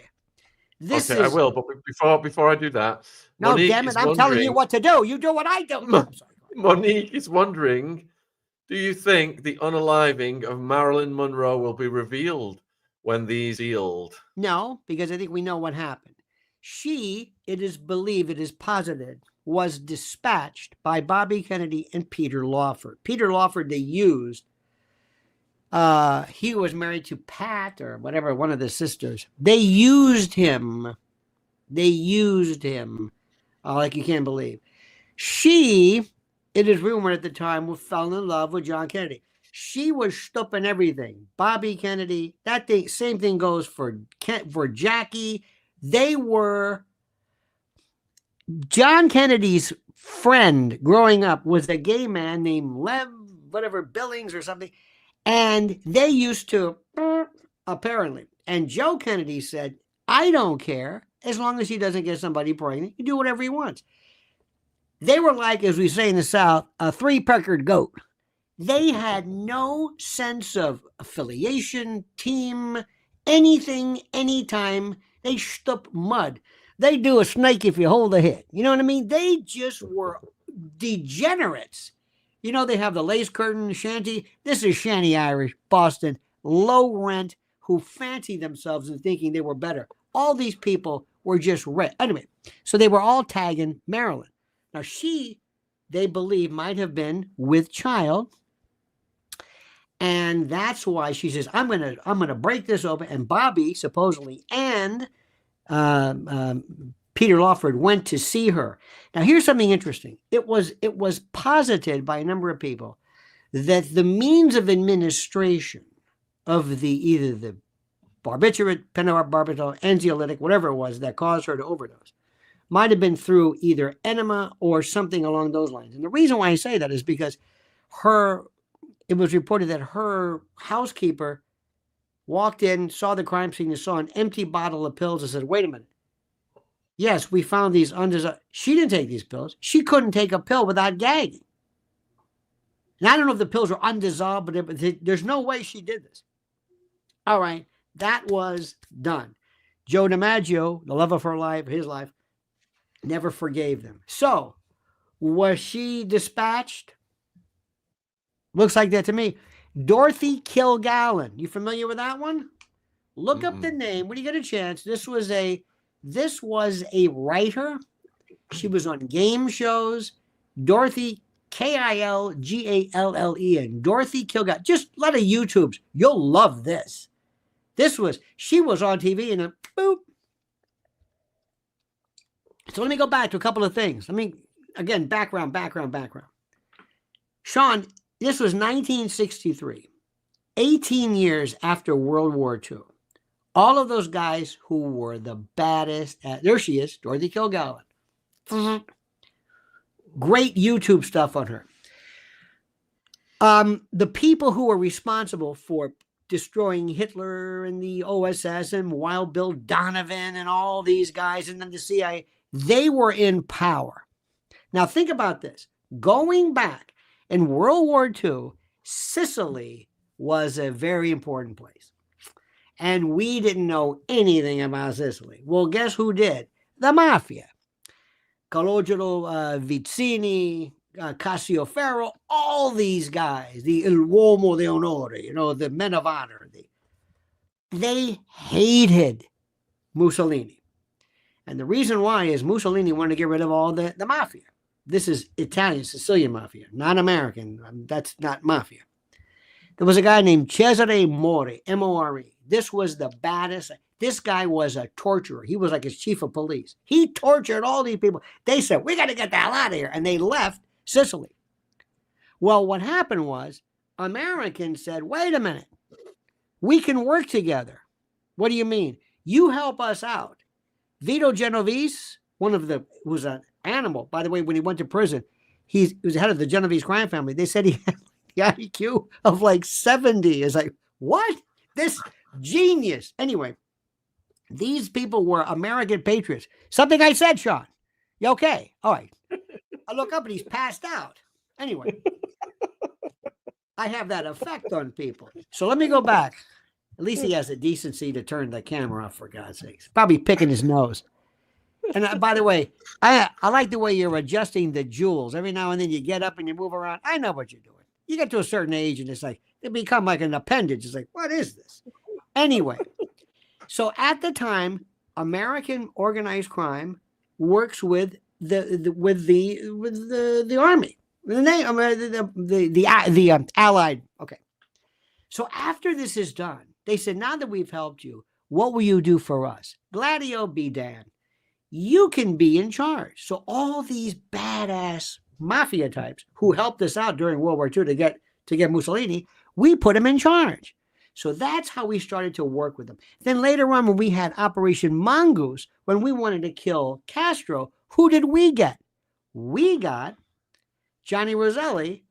will, but before I do that, no, Monique damn it, I'm telling you what to do. You do what I do. No, I'm sorry. Monique is wondering, do you think the unaliving of Marilyn Monroe will be revealed when these sealed? No, because I think we know what happened. She, it is believed, it is posited, was dispatched by Bobby Kennedy and Peter Lawford. Peter Lawford they used. He was married to Pat or whatever, one of the sisters. They used him. Like you can't believe. She, it is rumored at the time, fell in love with John Kennedy. She was stooping everything. Bobby Kennedy, that thing, same thing goes for Jackie. They were, John Kennedy's friend growing up was a gay man named Lev, whatever, Billings or something. And they used to, apparently. And Joe Kennedy said, I don't care as long as he doesn't get somebody pregnant. You do whatever he wants. They were like, as we say in the South, a three-peckered goat. They had no sense of affiliation, team, anything, anytime. They stoop mud. They do a snake if you hold a hit. You know what I mean? They just were degenerates. You know, they have the lace curtain shanty. This is shanty Irish, Boston, low rent, who fancy themselves and thinking they were better. All these people were just red. Anyway, so they were all tagging Marilyn. Now she, they believe, might have been with child. And that's why she says, I'm gonna break this open. And Bobby, supposedly, and Peter Lawford went to see her. Now, here's something interesting. It was posited by a number of people that the means of administration of either the barbiturate, pentobarbital, anxiolytic, whatever it was that caused her to overdose, might have been through either enema or something along those lines. And the reason why I say that is because it was reported that her housekeeper walked in, saw the crime scene, and saw an empty bottle of pills and said, wait a minute. Yes, we found these undesirable. She didn't take these pills. She couldn't take a pill without gagging. And I don't know if the pills were undissolved, but there's no way she did this. All right, that was done. Joe DiMaggio, the love of her life, his life, never forgave them. So, was she dispatched? Looks like that to me. Dorothy Kilgallen. You familiar with that one? Look up the name when you get a chance. This was a writer. She was on game shows. Dorothy, Kilgallen. Dorothy Kilgallen. Just a lot of YouTubes. You'll love this. She was on TV and then boop. So let me go back to a couple of things. Again, background. Shaun, this was 1963, 18 years after World War II. All of those guys who were the baddest, there she is, Dorothy Kilgallen. Great YouTube stuff on her. The people who were responsible for destroying Hitler and the OSS and Wild Bill Donovan and all these guys and then the CIA, they were in power. Now think about this. Going back in World War II, Sicily was a very important place. And we didn't know anything about Sicily. Well, guess who did? The mafia. Calogero Vizzini, Cassioferro, all these guys, the Il Uomo di Onore, the men of honor. They hated Mussolini. And the reason why is Mussolini wanted to get rid of all the mafia. This is Italian, Sicilian mafia, not American. That's not mafia. There was a guy named Cesare Mori, M-O-R-E. This was the baddest. This guy was a torturer. He was like his chief of police. He tortured all these people. They said, we got to get the hell out of here. And they left Sicily. Well, what happened was Americans said, wait a minute. We can work together. What do you mean? You help us out. Vito Genovese, was an animal. By the way, when he went to prison, he was head of the Genovese crime family. They said he had the IQ of like 70. It's like, what? This genius. Anyway, these people were American patriots. Something I said, Shaun. You okay? All right. I look up and he's passed out. Anyway, I have that effect on people. So let me go back. At least he has the decency to turn the camera off, for God's sakes. Probably picking his nose. And by the way, I like the way you're adjusting the jewels. Every now and then you get up and you move around. I know what you're doing. You get to a certain age and it's like, they become like an appendage. It's like, what is this? Anyway, so at the time, American organized crime works with the army, the Allied. Okay. So after this is done, they said, now that we've helped you, what will you do for us? Gladio be damned. You can be in charge. So all these badass mafia types who helped us out during World War II to get Mussolini, we put them in charge. So that's how we started to work with them. Then later on, when we had Operation Mongoose, when we wanted to kill Castro, who did we get? We got Johnny Roselli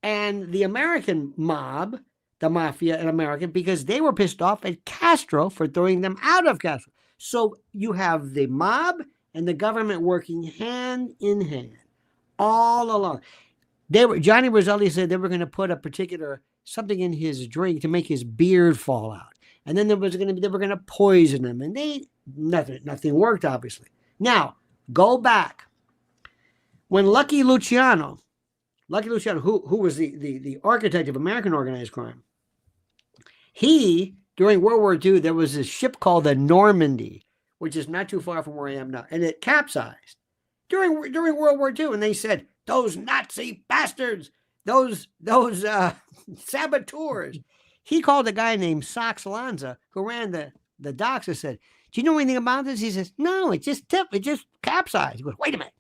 and the American mob, the mafia in America, because they were pissed off at Castro for throwing them out of Castro. So you have the mob and the government working hand in hand. all along. Johnny Roselli said they were going to put a particular something in his drink to make his beard fall out. And then they were going to poison him. And nothing worked, obviously. Now, go back. When Lucky Luciano, who was the architect of American organized crime, during World War II, there was this ship called the Normandy, which is not too far from where I am now, and it capsized during World War II. And they said, those Nazi bastards, those saboteurs. He called a guy named Sox Lanza, who ran the docks, and said, do you know anything about this? He says, no, it just capsized. He goes, wait a minute.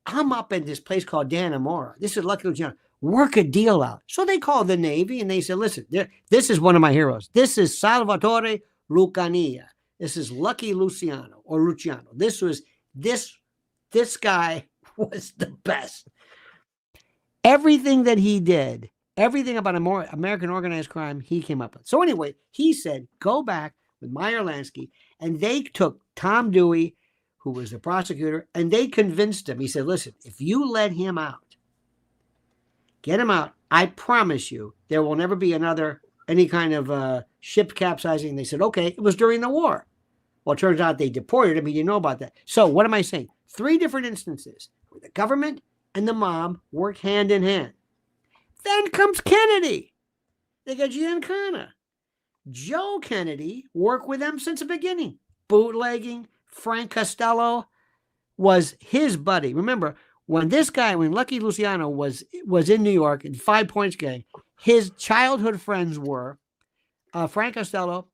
I'm up in this place called Dannemora. This is Lucky Luciano. Work a deal out. So they called the Navy and they said, listen, this is one of my heroes. This is Salvatore Lucania. This is Lucky Luciano. This guy was the best. Everything that he did, everything about American organized crime, he came up with. So anyway, he said, go back with Meyer Lansky, and they took Tom Dewey, who was the prosecutor, and they convinced him. He said, listen, if you let him out, get him out, I promise you there will never be any kind of ship capsizing. They said, okay, it was during the war. Well, it turns out they deported him. He didn't know about that. So what am I saying? 3 different instances where the government and the mob work hand in hand. Then comes Kennedy. They got Giancana. Joe Kennedy worked with them since the beginning. Bootlegging. Frank Costello was his buddy. Remember, when Lucky Luciano was in New York in 5 Points Gang, his childhood friends were Frank Costello,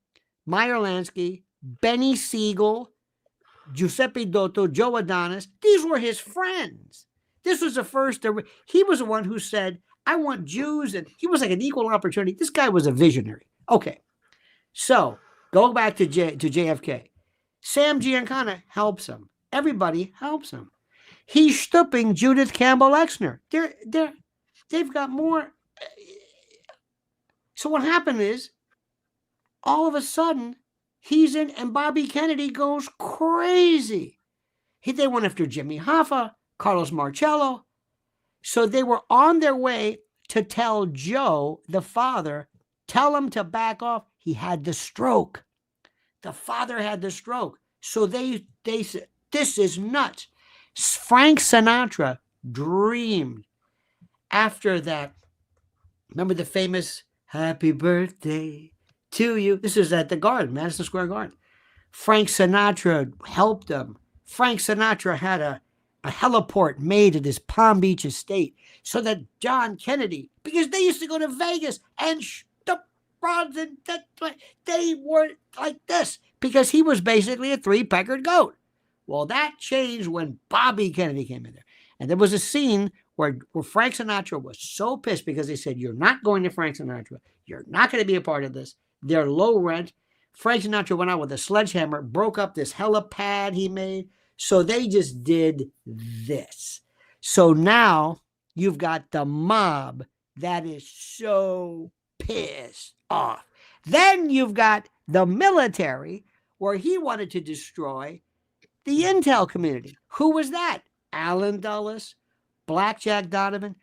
Meyer Lansky, Benny Siegel, Giuseppe Dotto, Joe Adonis. These were his friends. This was the first. He was the one who said, I want Jews. And he was like an equal opportunity. This guy was a visionary. Okay. So go back to JFK. Sam Giancana helps him. Everybody helps him. He's stooping Judith Campbell Exner. They've got more. So what happened is, all of a sudden, he's in, and Bobby Kennedy goes crazy. They went after Jimmy Hoffa, Carlos Marcello. So they were on their way to tell Joe, the father, tell him to back off. He had the stroke. The father had the stroke. So they said, this is nuts. Frank Sinatra dreamed after that. Remember the famous Happy Birthday to You? This is at the Garden, Madison Square Garden. Frank Sinatra helped him. Frank Sinatra had a heliport made at his Palm Beach estate so that John Kennedy, because they used to go to Vegas and the frauds and they were like this because he was basically a 3-peckered goat. Well, that changed when Bobby Kennedy came in there. And there was a scene where Frank Sinatra was so pissed because they said, you're not going to Frank Sinatra. You're not going to be a part of this. They're low rent. Frank Sinatra went out with a sledgehammer, broke up this helipad he made. So they just did this. So now you've got the mob that is so pissed off. Then you've got the military where he wanted to destroy the intel community. Who was that? Alan Dulles, Blackjack Donovan.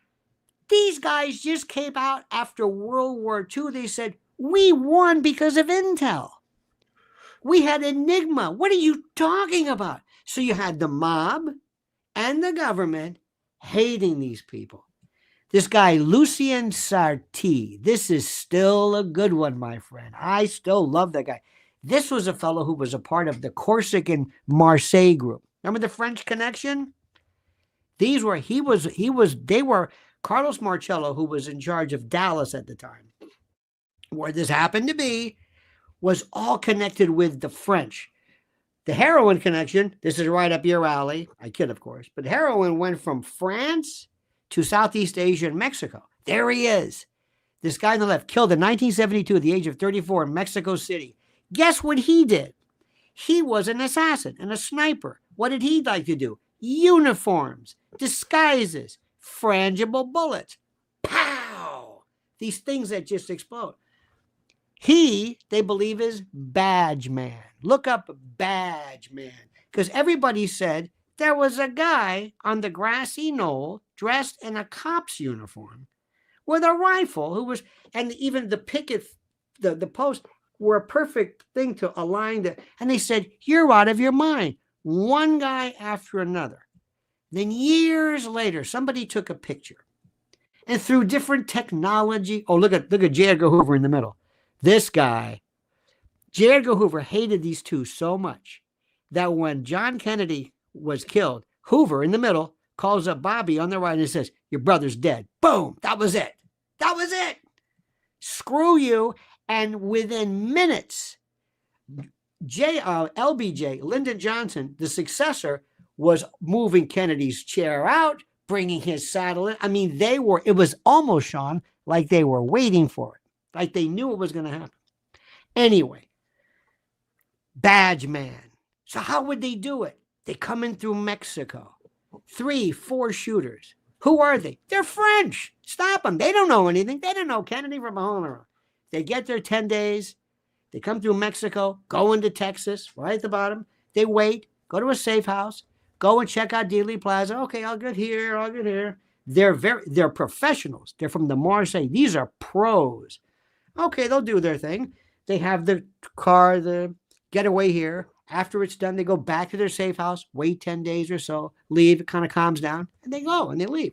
These guys just came out after World War II. They said, we won because of intel. We had Enigma. What are you talking about? So you had the mob and the government hating these people. This guy, Lucien Sarti, this is still a good one, my friend. I still love that guy. This was a fellow who was a part of the Corsican Marseille group. Remember the French Connection? They were Carlos Marcello, who was in charge of Dallas at the time, where this happened to be, was all connected with the French. The heroin connection, this is right up your alley. I kid, of course. But heroin went from France to Southeast Asia and Mexico. There he is. This guy on the left, killed in 1972 at the age of 34 in Mexico City. Guess what he did? He was an assassin and a sniper. What did he like to do? Uniforms, disguises, frangible bullets. Pow! These things that just explode. They believe, is Badge Man. Look up Badge Man. Because everybody said there was a guy on the grassy knoll dressed in a cop's uniform with a rifle who was, and even the picket, the post were a perfect thing to align the, and they said, you're out of your mind. One guy after another. Then years later, somebody took a picture. And through different technology, oh, look at J. Edgar Hoover in the middle. This guy, J. Edgar Hoover hated these two so much that when John Kennedy was killed, Hoover in the middle calls up Bobby on the right and says, your brother's dead. Boom. That was it. That was it. Screw you. And within minutes, LBJ, Lyndon Johnson, the successor, was moving Kennedy's chair out, bringing his saddle in. I mean, it was almost, Shaun, like they were waiting for it. Like they knew it was going to happen. Anyway, Badge Man. So how would they do it? They come in through Mexico. 3, 4 shooters. Who are they? They're French. Stop them. They don't know anything. They don't know Kennedy from a hole in the road. They get there 10 days. They come through Mexico, go into Texas, right at the bottom. They wait, go to a safe house, go and check out Dealey Plaza. Okay, I'll get here, I'll get here. They're professionals. They're from the Marseille. These are pros. Okay, they'll do their thing. They have the car, the getaway here. After it's done, they go back to their safe house, wait 10 days or so, leave, it kind of calms down, and they go and they leave.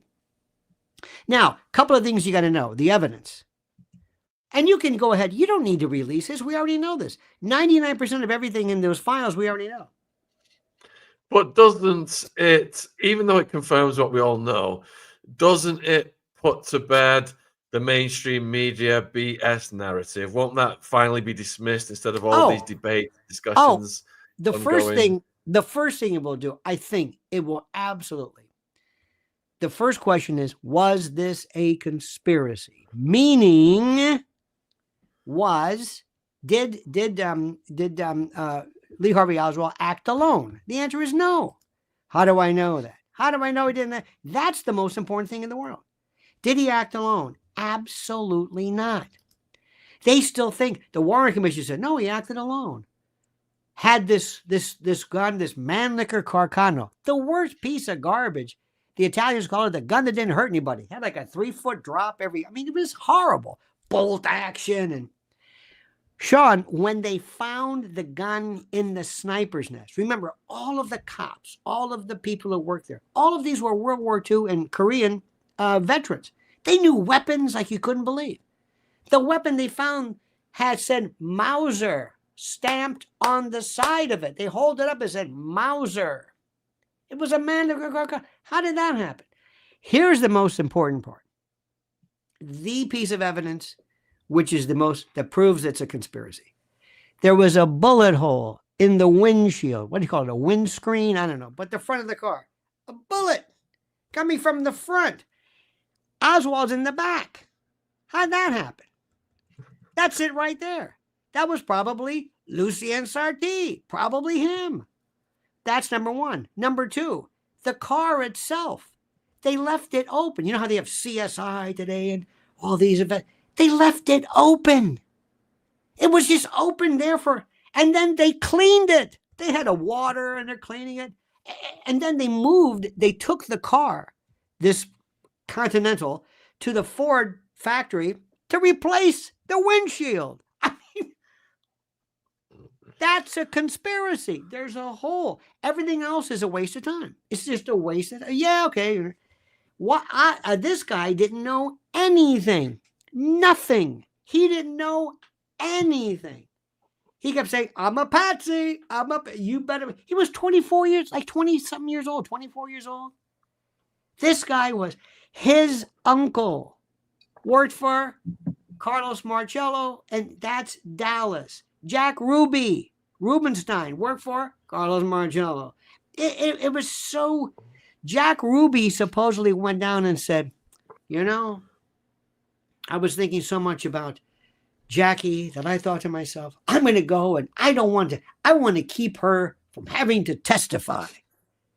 Now, a couple of things you got to know. The evidence. And you can go ahead. You don't need to release this. We already know this. 99% of everything in those files, we already know. But doesn't it, even though it confirms what we all know, doesn't it put to bed the mainstream media BS narrative? Won't that finally be dismissed instead of all these debates, discussions? The first thing it will do, I think it will absolutely. The first question is, was this a conspiracy? Meaning, did Lee Harvey Oswald act alone? The answer is no. How do I know that? How do I know he didn't? That's the most important thing in the world. Did he act alone? Absolutely not. They still think, the Warren Commission said, no, he acted alone. Had this gun, this Mannlicher Carcano, the worst piece of garbage. The Italians call it the gun that didn't hurt anybody. Had like a 3-foot drop it was horrible. Bolt action. And Shaun, when they found the gun in the sniper's nest, remember, all of the cops, all of the people who worked there, all of these were World War II and Korean veterans. They knew weapons like you couldn't believe. The weapon they found had said Mauser stamped on the side of it. They hold it up and said Mauser. It was a man. How did that happen? Here's the most important part. The piece of evidence, which is that proves it's a conspiracy. There was a bullet hole in the windshield. What do you call it? A windscreen? I don't know. But the front of the car. A bullet coming from the front. Oswald's in the back. How'd that happen? That's it right there. That was probably Lucien Sarti. Probably him. That's number one. Number two, the car itself. They left it open. You know how they have CSI today and all these events? They left it open. It was just open there and then they cleaned it. They had a water and they're cleaning it. And then they took the car, this Continental, to the Ford factory to replace the windshield. That's a conspiracy. There's a hole. Everything else is a waste of time. It's just a waste of time. Yeah, okay. This guy didn't know anything. Nothing. He didn't know anything. He kept saying, I'm a patsy. You better. He was 24 years, like 20-something years old, 24 years old. This guy was, his uncle worked for Carlos Marcello, and that's Dallas. Jack Rubenstein worked for Carlos Marcello. It was so. Jack Ruby supposedly went down and said, I was thinking so much about Jackie that I thought to myself, I'm going to go and I want to keep her from having to testify.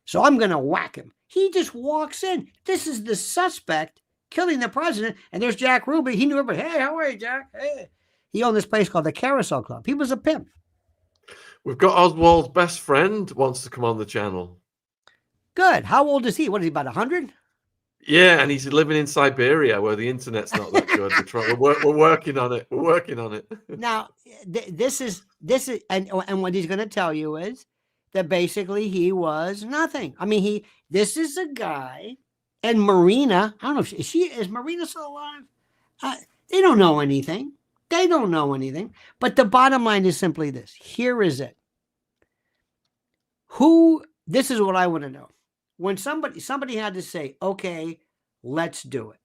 So I'm going to whack him. He just walks in. This is the suspect killing the president. And there's Jack Ruby. He knew everybody. Hey, how are you, Jack? Hey. He owned this place called the Carousel Club. He was a pimp. We've got Oswald's best friend wants to come on the channel. Good. How old is he? What is he, about 100? Yeah, and he's living in Siberia where the internet's not that good. We're working on it. We're working on it. Now, this is, and what he's going to tell you is that basically he was nothing. I mean, this is a guy, and Marina, I don't know, is Marina still alive? They don't know anything. They don't know anything. But the bottom line is simply this. Here is it. This is what I want to know. When somebody had to say, okay, let's do it.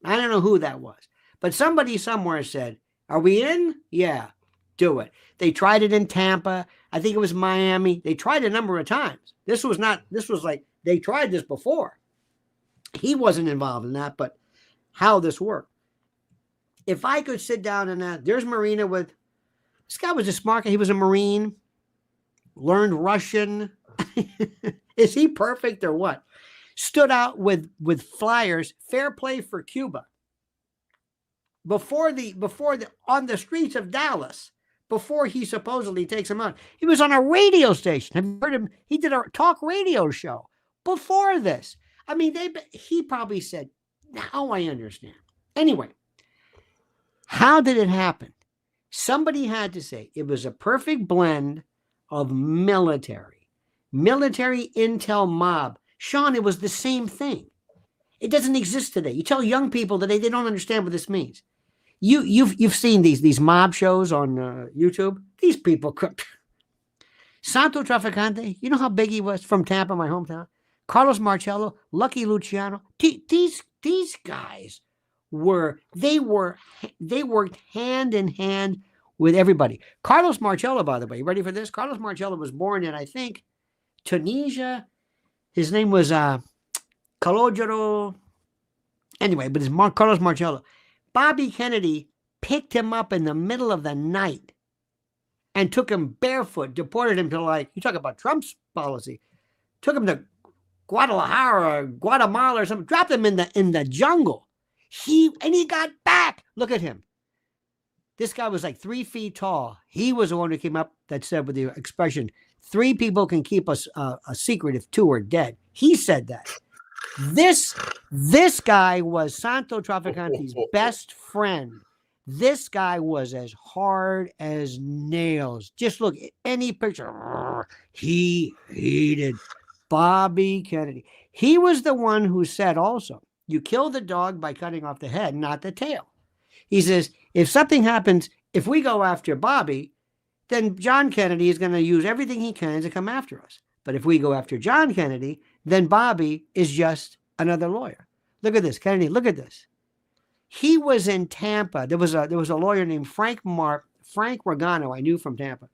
I don't know who that was, but somebody somewhere said, are we in? Yeah, do it. They tried it in Tampa. I think it was Miami. They tried a number of times. This was like, they tried this before. He wasn't involved in that, but how this worked. If I could sit down and there's Marina this guy was a smart guy. He was a Marine, learned Russian. Is he perfect or what? Stood out with flyers, fair play for Cuba. Before on the streets of Dallas, before he supposedly takes him out, he was on a radio station. Have you heard him? He did a talk radio show before this. I mean, he probably said, now I understand. Anyway, how did it happen? Somebody had to say it was a perfect blend of military intel mob. Shaun, it was the same thing. It doesn't exist today. You tell young people today, they don't understand what this means. You've seen these mob shows on YouTube. These people Santo Trafficante, you know how big he was from Tampa, my hometown? Carlos Marcello, Lucky Luciano. These guys worked hand in hand with everybody. Carlos Marcello, by the way, you ready for this? Carlos Marcello was born in, I think, Tunisia. His name was Calogero. Anyway, but it's Carlos Marcello. Bobby Kennedy picked him up in the middle of the night and took him barefoot, deported him to, you talk about Trump's policy, took him to Guadalajara or Guatemala or something, dropped him in the jungle. He got back. Look at him. This guy was like 3 feet tall. He was the one who came up that said with the expression, 3 people can keep us a secret if 2 are dead. He said that. This guy was Santo Trafficante's best friend. This guy was as hard as nails. Just look at any picture. He hated Bobby Kennedy. He was the one who said also, you kill the dog by cutting off the head, not the tail. He says, if something happens, if we go after Bobby, then John Kennedy is going to use everything he can to come after us. But if we go after John Kennedy, then Bobby is just another lawyer. Look at this, Kennedy. Look at this. He was in Tampa. There was a lawyer named Frank Regano, I knew from Tampa.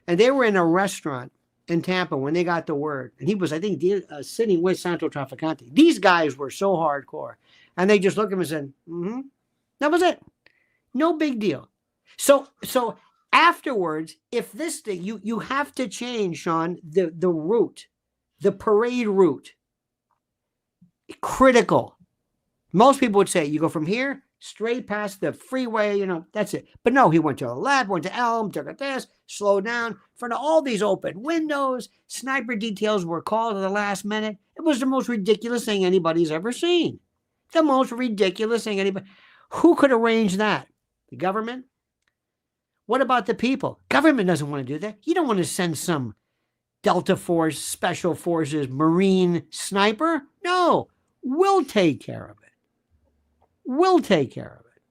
And they were in a restaurant in Tampa when they got the word. And he was, I think, sitting with Santo Trafficante. These guys were so hardcore. And they just looked at him and said, mm-hmm. That was it. No big deal. So afterwards, if this thing, you have to change, Shaun, the route, the parade route. Critical. Most people would say you go from here straight past the freeway, that's it. But no, he went to the left, went to Elm, took a test, slowed down in front of all these open windows. Sniper details were called at the last minute. It was the most ridiculous thing anybody's ever seen. The most ridiculous thing anybody. Who could arrange that? The government? What about the people? Government doesn't want to do that. You don't want to send some Delta Force, Special Forces, Marine sniper. No, we'll take care of it. We'll take care of it.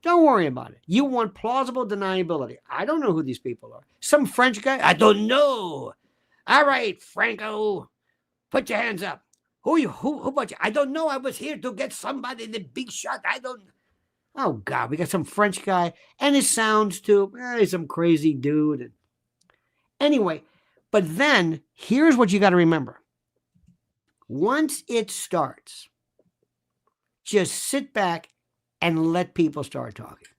Don't worry about it. You want plausible deniability. I don't know who these people are. Some French guy? I don't know. All right, Franco, put your hands up. Who about you? I don't know. I was here to get somebody, the big shot. I don't know. Oh, God, we got some French guy. And it sounds too, he's some crazy dude. Anyway, but then here's what you got to remember. Once it starts, just sit back and let people start talking.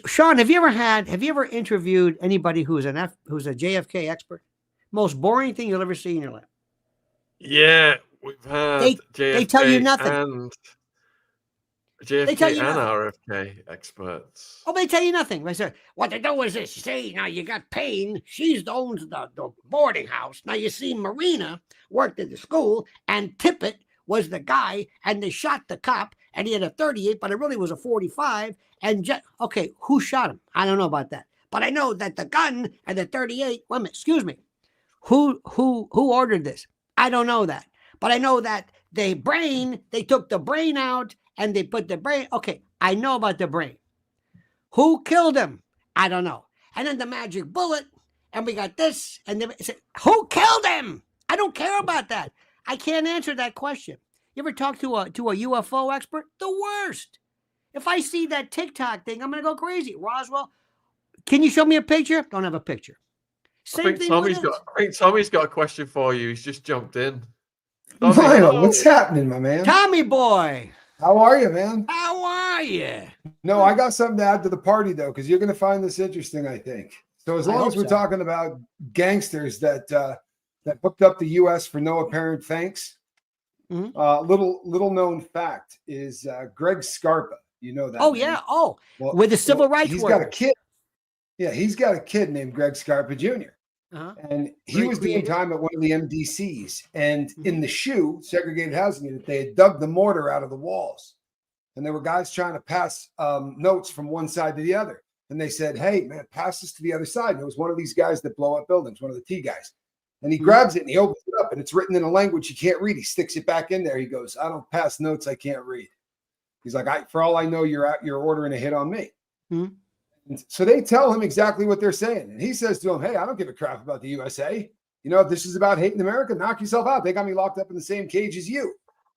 Shaun, have you ever interviewed anybody who's a JFK expert? Most boring thing you'll ever see in your life. Yeah, we've had JFK they tell you nothing. And They tell JFK you and nothing. RFK experts. Oh, they tell you nothing. They say, what they do is this. You see, now you got Payne. She's owns the boarding house. Now you see Marina worked at the school, and Tippett was the guy, and they shot the cop, and he had a 38, but it really was a 45. And okay, who shot him? I don't know about that. But I know that the gun and the 38, wait a minute, excuse me. Who ordered this? I don't know that. But I know that they took the brain out and they put the brain. Okay, I know about the brain. Who killed him? I don't know. And then the magic bullet, and we got this, and then who killed him? I don't care about that. I can't answer that question. You ever talk to a UFO expert? The worst. If I see that TikTok thing, I'm going to go crazy. Roswell, can you show me a picture? Don't have a picture. I think Tommy's got a question for you. He's just jumped in. Tommy, Lionel, what's happening, my man? Tommy boy. How are you, man? How are you? No, I got something to add to the party, though, because you're going to find this interesting, I think. So as long as we're talking about gangsters that hooked up the U.S. for no apparent thanks, little known fact is Greg Scarpa. You know that. Oh, name. yeah. Oh, well, with the civil rights He's workers. got a kid. Yeah, he's got a kid named Greg Scarpa Jr. And he was doing time at one of the MDCs. And in the SHU, segregated housing unit, they had dug the mortar out of the walls. And there were guys trying to pass notes from one side to the other. And they said, hey, man, pass this to the other side. And it was one of these guys that blow up buildings, one of the T guys. And he grabs it and he opens it up and it's written in a language he can't read. He sticks it back in there. He goes, I don't pass notes I can't read. He's like, for all I know, you're ordering a hit on me. And so they tell him exactly what they're saying. And he says to him, hey, I don't give a crap about the USA. You know, if this is about hating America, knock yourself out. They got me locked up in the same cage as you.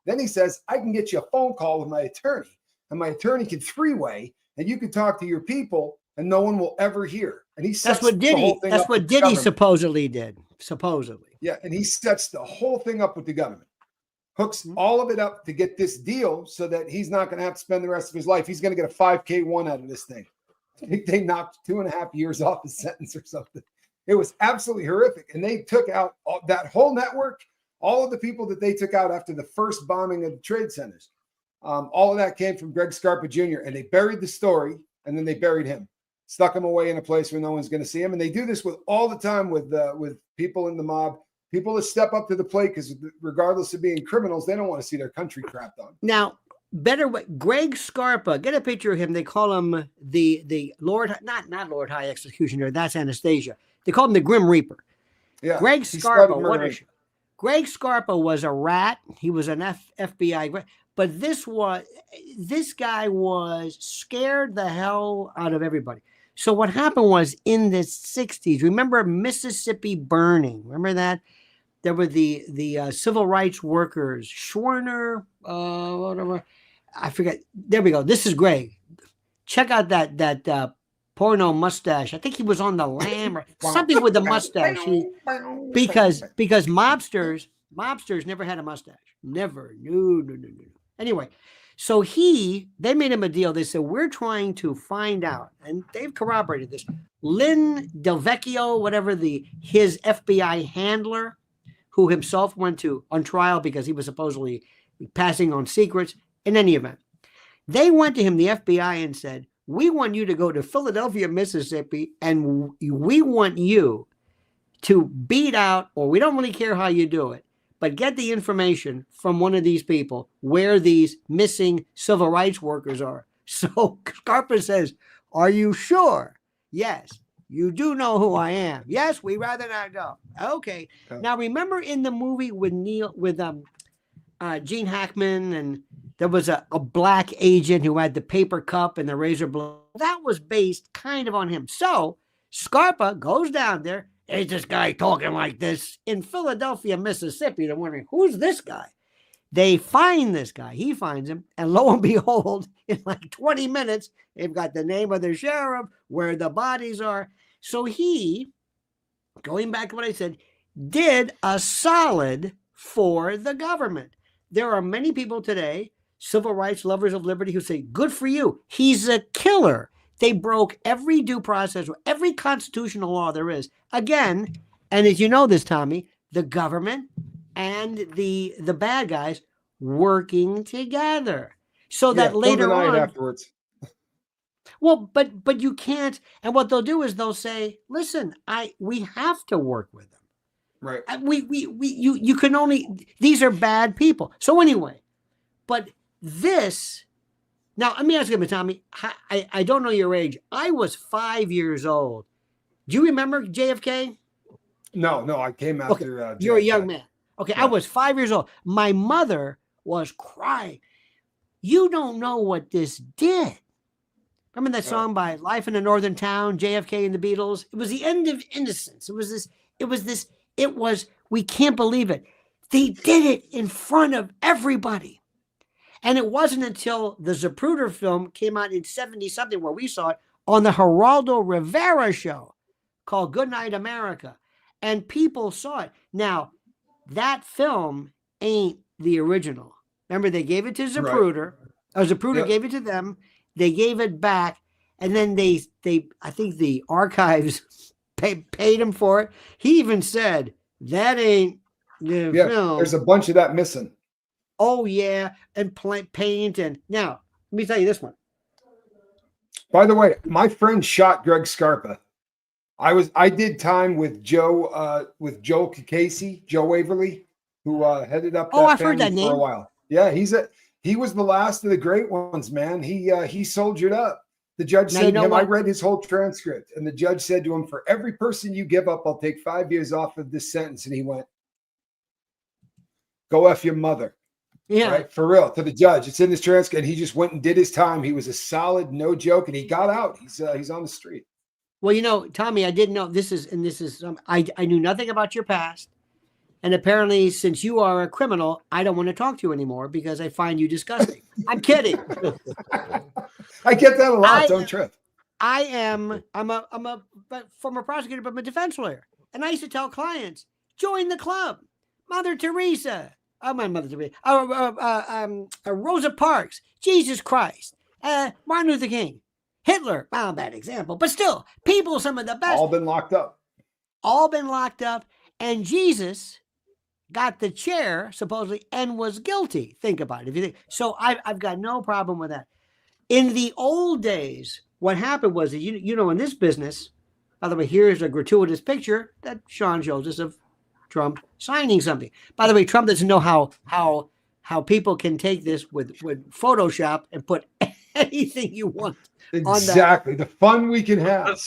Then he says, I can get you a phone call with my attorney. And my attorney can three-way, and you can talk to your people, and no one will ever hear. And he sets that's what Diddy supposedly did. Supposedly. Yeah, and he sets the whole thing up with the government. Hooks all of it up to get this deal so that he's not going to have to spend the rest of his life. He's going to get a 5K1 out of this thing. I think they knocked 2.5 years off his sentence or something. It was absolutely horrific. And they took out that whole network, all of the people that they took out after the first bombing of the trade centers. All of that came from Greg Scarpa Jr. And they buried the story and then they buried him, stuck him away in a place where no one's going to see him. And they do this all the time with people in the mob, people that step up to the plate because regardless of being criminals, they don't want to see their country crapped on. Now, Greg Scarpa, get a picture of him. They call him the Lord, not Lord High Executioner. That's Anastasia. They call him the Grim Reaper. Yeah. Greg Scarpa. Greg Scarpa was a rat. He was an FBI. But this guy was scared the hell out of everybody. So what happened was in the 60s, remember Mississippi burning? Remember that? There were the civil rights workers, Schwerner, whatever. I forget. There we go. This is Greg. Check out that porno mustache. I think he was on the Lamb or something with the mustache. Because mobsters never had a mustache. Never. No. Anyway, so they made him a deal. They said, we're trying to find out, and they've corroborated this. Lynn Del Vecchio, whatever his FBI handler, who himself went on trial because he was supposedly passing on secrets. In any event, they went to him, the FBI, and said, we want you to go to Philadelphia, Mississippi, and we want you to beat out, or we don't really care how you do it, but get the information from one of these people where these missing civil rights workers are. So Scarpa says, are you sure? Yes. You do know who I am. Yes, we rather not go. Okay. Now remember in the movie with Gene Hackman, and there was a black agent who had the paper cup and the razor blade. That was based kind of on him. So Scarpa goes down there. Is this guy talking like this in Philadelphia, Mississippi? They're wondering, who's this guy? They find this guy. He finds him. And lo and behold, in like 20 minutes, they've got the name of the sheriff, where the bodies are. So he, going back to what I said, did a solid for the government. There are many people today, civil rights lovers of liberty, who say, good for you. He's a killer. They broke every due process, every constitutional law there is. Again, and as you know this, Tommy, the government and the bad guys working together. So that later on afterwards. Well, but you can't. And what they'll do is they'll say, "Listen, we have to work with them. Right. You can only. These are bad people. So anyway, but this. Now let me ask you, Tommy. I don't know your age. I was 5 years old. Do you remember JFK? No, I came after. Okay. You're a young man. Okay, yeah. I was 5 years old. My mother was crying. You don't know what this did. Remember that song by Life in a Northern Town, JFK and the Beatles? It was the end of innocence. We can't believe it. They did it in front of everybody. And it wasn't until the Zapruder film came out in 70-something where we saw it on the Geraldo Rivera show called Good Night America. And people saw it. Now, that film ain't the original. Remember, they gave it to Zapruder. Right. Zapruder gave it to them. They gave it back, and then they I think the archives paid him for it. He even said that ain't the film. There's a bunch of that missing. Oh yeah, and paint and now let me tell you this one. By the way, my friend shot Greg Scarpa. I did time with Joe Casey, Joe Waverly, who headed up that I've heard that name for a while. Yeah, he was the last of the great ones, man. He soldiered up. The judge said to him, I read his whole transcript, and the judge said to him, for every person you give up, I'll take 5 years off of this sentence. And he went, go F your mother. Yeah. Right? For real, to the judge. It's in his transcript. And he just went and did his time. He was a solid, no joke, and he got out. He's on the street. Well, Tommy, I didn't know I knew nothing about your past. And apparently, since you are a criminal, I don't want to talk to you anymore because I find you disgusting. I'm kidding. I get that a lot. Don't trip. I'm a former prosecutor, but I'm a defense lawyer. And I used to tell clients, join the club. Mother Teresa. Oh, my Mother Teresa. Rosa Parks. Jesus Christ. Martin Luther King. Hitler. Well, bad example. But still, people, some of the best. All been locked up. And Jesus got the chair, supposedly, and was guilty. Think about it. If you think so, I've got no problem with that. In the old days, what happened was that in this business, by the way, here's a gratuitous picture that Shaun shows us of Trump signing something. By the way, Trump doesn't know how people can take this with Photoshop and put anything you want. Exactly. The fun we can have.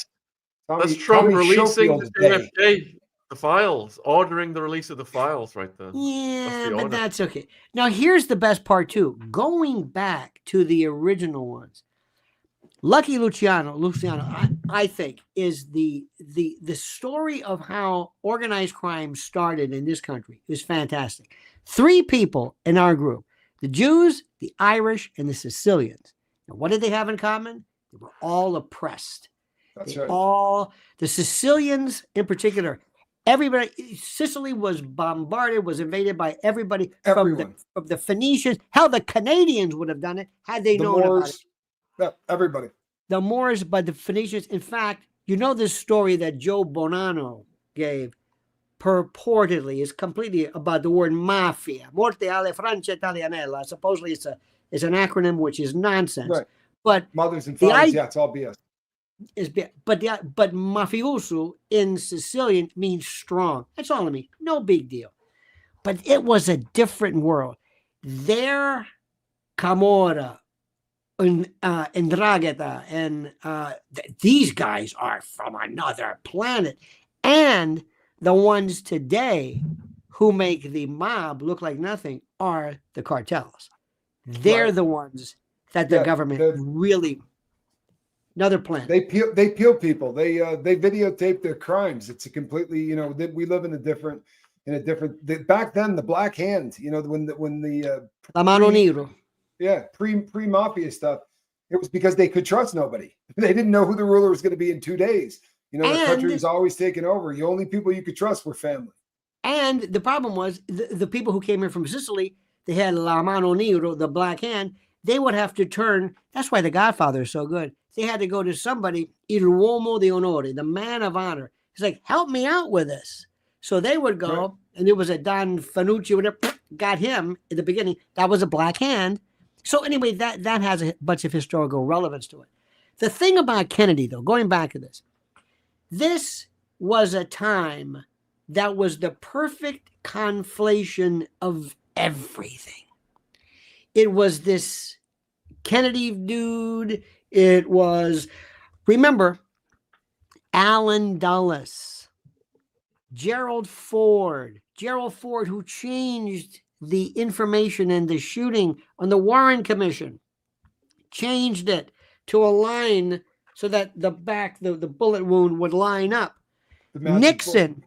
That's Trump releasing the JFK. The files, ordering the release of the files right there. Yeah, but that's okay. Now, here's the best part, too. Going back to the original ones, Lucky Luciano, I think, is the story of how organized crime started in this country is fantastic. 3 people in our group, the Jews, the Irish, and the Sicilians. Now, what did they have in common? They were all oppressed. That's right. The Sicilians in particular, everybody, Sicily was bombarded, was invaded by everybody from the Phoenicians. Hell, the Canadians would have done it had they known about it. Yeah, everybody. The Moors, but the Phoenicians. In fact, you know this story that Joe Bonanno gave purportedly is completely about the word mafia. Morte alle Francia Italianella. Supposedly it's an acronym, which is nonsense. Right. But mothers and fathers, it's all BS. But mafioso in Sicilian means strong. That's all I mean. No big deal. But it was a different world. Their Camorra, Ndrangheta, and these guys are from another planet. And the ones today who make the mob look like nothing are the cartels. They're the ones that the government really... Another plan. They peel people. They videotape their crimes. It's a completely, we live in a different. Back then, the Black Hand, when the La Mano Nero. Yeah, pre-mafia stuff. It was because they could trust nobody. They didn't know who the ruler was going to be in 2 days. The country was always taken over. The only people you could trust were family. And the problem was the people who came here from Sicily, they had La Mano Nero, the Black Hand. They would have to turn. That's why The Godfather is so good. They had to go to somebody, il uomo di onore, the man of honor. He's like, help me out with this. So they would go, and there was a Don Fanucci, whatever, got him in the beginning. That was a Black Hand. So anyway, that has a bunch of historical relevance to it. The thing about Kennedy, though, going back to this was a time that was the perfect conflation of everything. It was this Kennedy dude. It was, remember, Allen Dulles, Gerald Ford, who changed the information and the shooting on the Warren Commission, changed it to align so that the bullet wound would line up. Nixon,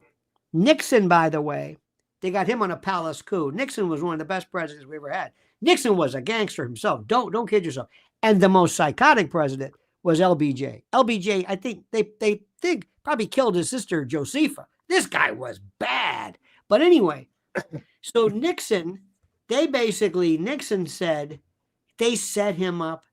by the way, they got him on a palace coup. Nixon was one of the best presidents we ever had. Nixon was a gangster himself. Don't kid yourself. And the most psychotic president was LBJ. LBJ, I think they think probably killed his sister Josepha. This guy was bad. But anyway, so Nixon said they set him up.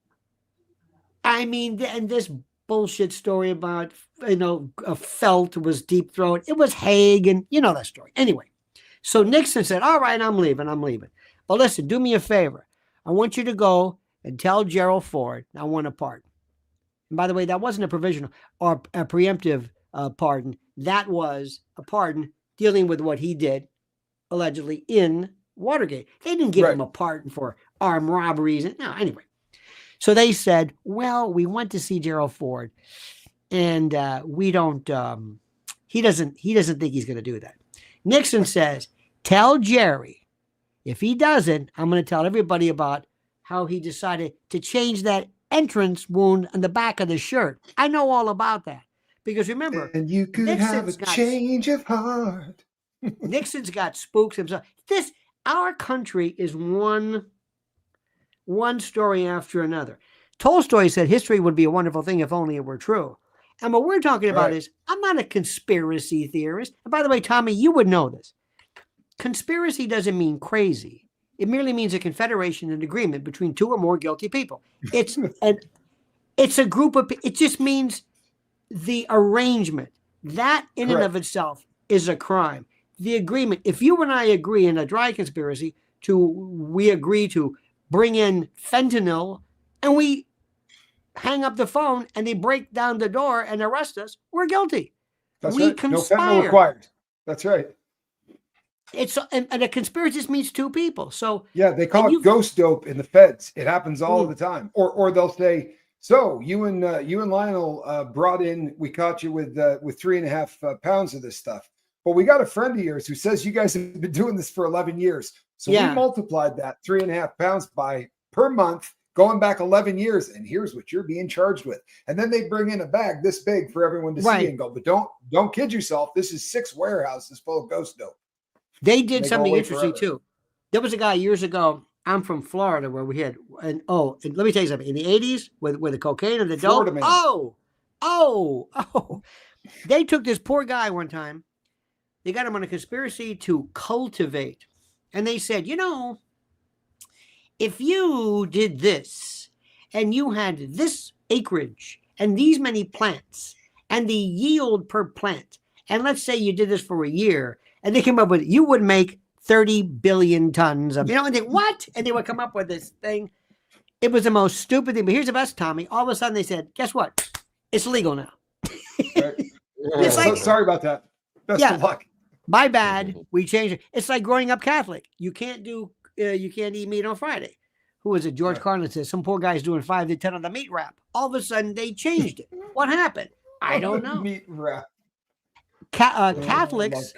I mean, and this bullshit story about, a Felt was deep throat. It was Haig, and you know that story. Anyway, so Nixon said, all right, I'm leaving. But listen, do me a favor. I want you to go and tell Gerald Ford I want a pardon. And by the way, that wasn't a provisional or a preemptive pardon. That was a pardon dealing with what he did, allegedly, in Watergate. They didn't give him a pardon for armed robberies. No, anyway. So they said, well, we went to see Gerald Ford, and we don't, he doesn't think he's going to do that. Nixon says, tell Jerry, if he doesn't, I'm going to tell everybody about how he decided to change that entrance wound on the back of the shirt. I know all about that. Because remember, and you could have a change of heart. Nixon's got spooks himself. Our country is one story after another. Tolstoy said history would be a wonderful thing if only it were true. And what we're talking about is, I'm not a conspiracy theorist. And by the way, Tommy, you would know this. Conspiracy doesn't mean crazy. It merely means a confederation and agreement between two or more guilty people. It's a group of, it just means the arrangement. That in and of itself is a crime. The agreement, if you and I agree in a dry conspiracy we agree to bring in fentanyl, and we hang up the phone and they break down the door and arrest us, we're guilty. That's we right. conspire. No fentanyl required. That's right. And a conspiracy just means two people. So yeah, they call it ghost dope in the feds. It happens all the time. Or they'll say, so you and Lionel brought in, we caught you with 3.5 pounds of this stuff. But we got a friend of yours who says you guys have been doing this for 11 years. So we multiplied that 3.5 pounds by per month, going back 11 years. And here's what you're being charged with. And then they bring in a bag this big for everyone to see and go, but don't kid yourself. This is 6 warehouses full of ghost dope. They did something interesting too. There was a guy years ago. I'm from Florida where we had, and let me tell you something. In the 80s with the cocaine and the dope. They took this poor guy one time. They got him on a conspiracy to cultivate. And they said, if you did this and you had this acreage and these many plants and the yield per plant, and let's say you did this for a year, and they came up with, you would make 30 billion tons of, and they, what? And they would come up with this thing. It was the most stupid thing. But here's the best, Tommy. All of a sudden they said, guess what? It's legal now. It's like, sorry about that. Best of luck. My bad. We changed it. It's like growing up Catholic. You can't eat meat on Friday. Who was it? George Carlin says some poor guy's doing 5 to 10 on the meat wrap. All of a sudden they changed it. What happened? I don't know. Meat wrap. Catholics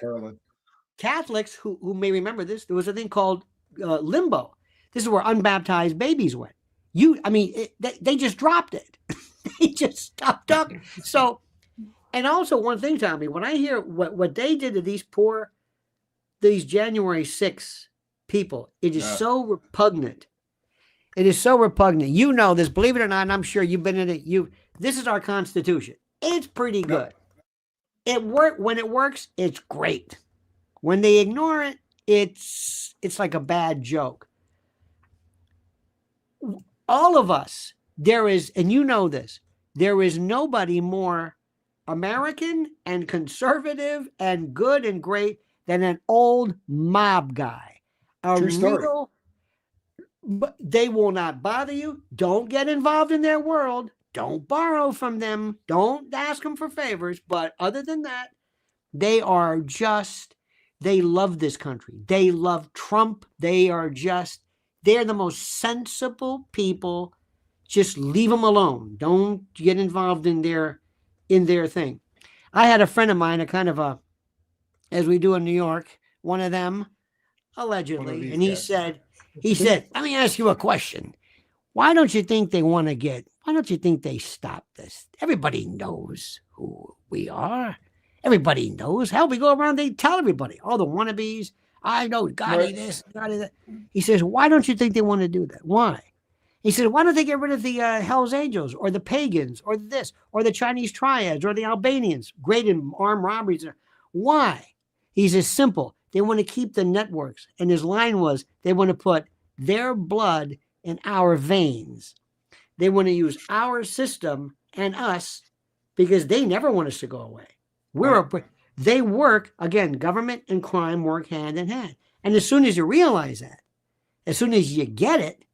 who may remember this, there was a thing called limbo. This is where unbaptized babies went. They just dropped it. They just stopped talking. So, and also one thing, Tommy, when I hear what they did to these January 6 people, it is so repugnant. It is so repugnant. You know this, believe it or not, and I'm sure you've been in it. This is our Constitution. It's pretty good. When it works, it's great. When they ignore it, it's like a bad joke. All of us, there is, and you know this, there is nobody more American and conservative and good and great than an old mob guy. True story. But they will not bother you. Don't get involved in their world. Don't borrow from them. Don't ask them for favors. But other than that, they love this country. They love Trump. They're the most sensible people. Just leave them alone. Don't get involved in their thing. I had a friend of mine, as we do in New York, one of them, allegedly, and he said, let me ask you a question. Why don't you think they stop this? Everybody knows who we are. Everybody knows. Hell, we go around, they tell everybody, all the wannabes, I know Gotti this, Gotti that. He says, why don't you think they want to do that? Why? He said, why don't they get rid of the Hells Angels or the pagans or this or the Chinese triads or the Albanians, great in armed robberies? Why? He says, simple. They want to keep the networks. And his line was, they want to put their blood in our veins. They want to use our system and us because they never want us to go away. They work, again, government and crime work hand in hand. And as soon as you realize that, as soon as you get it,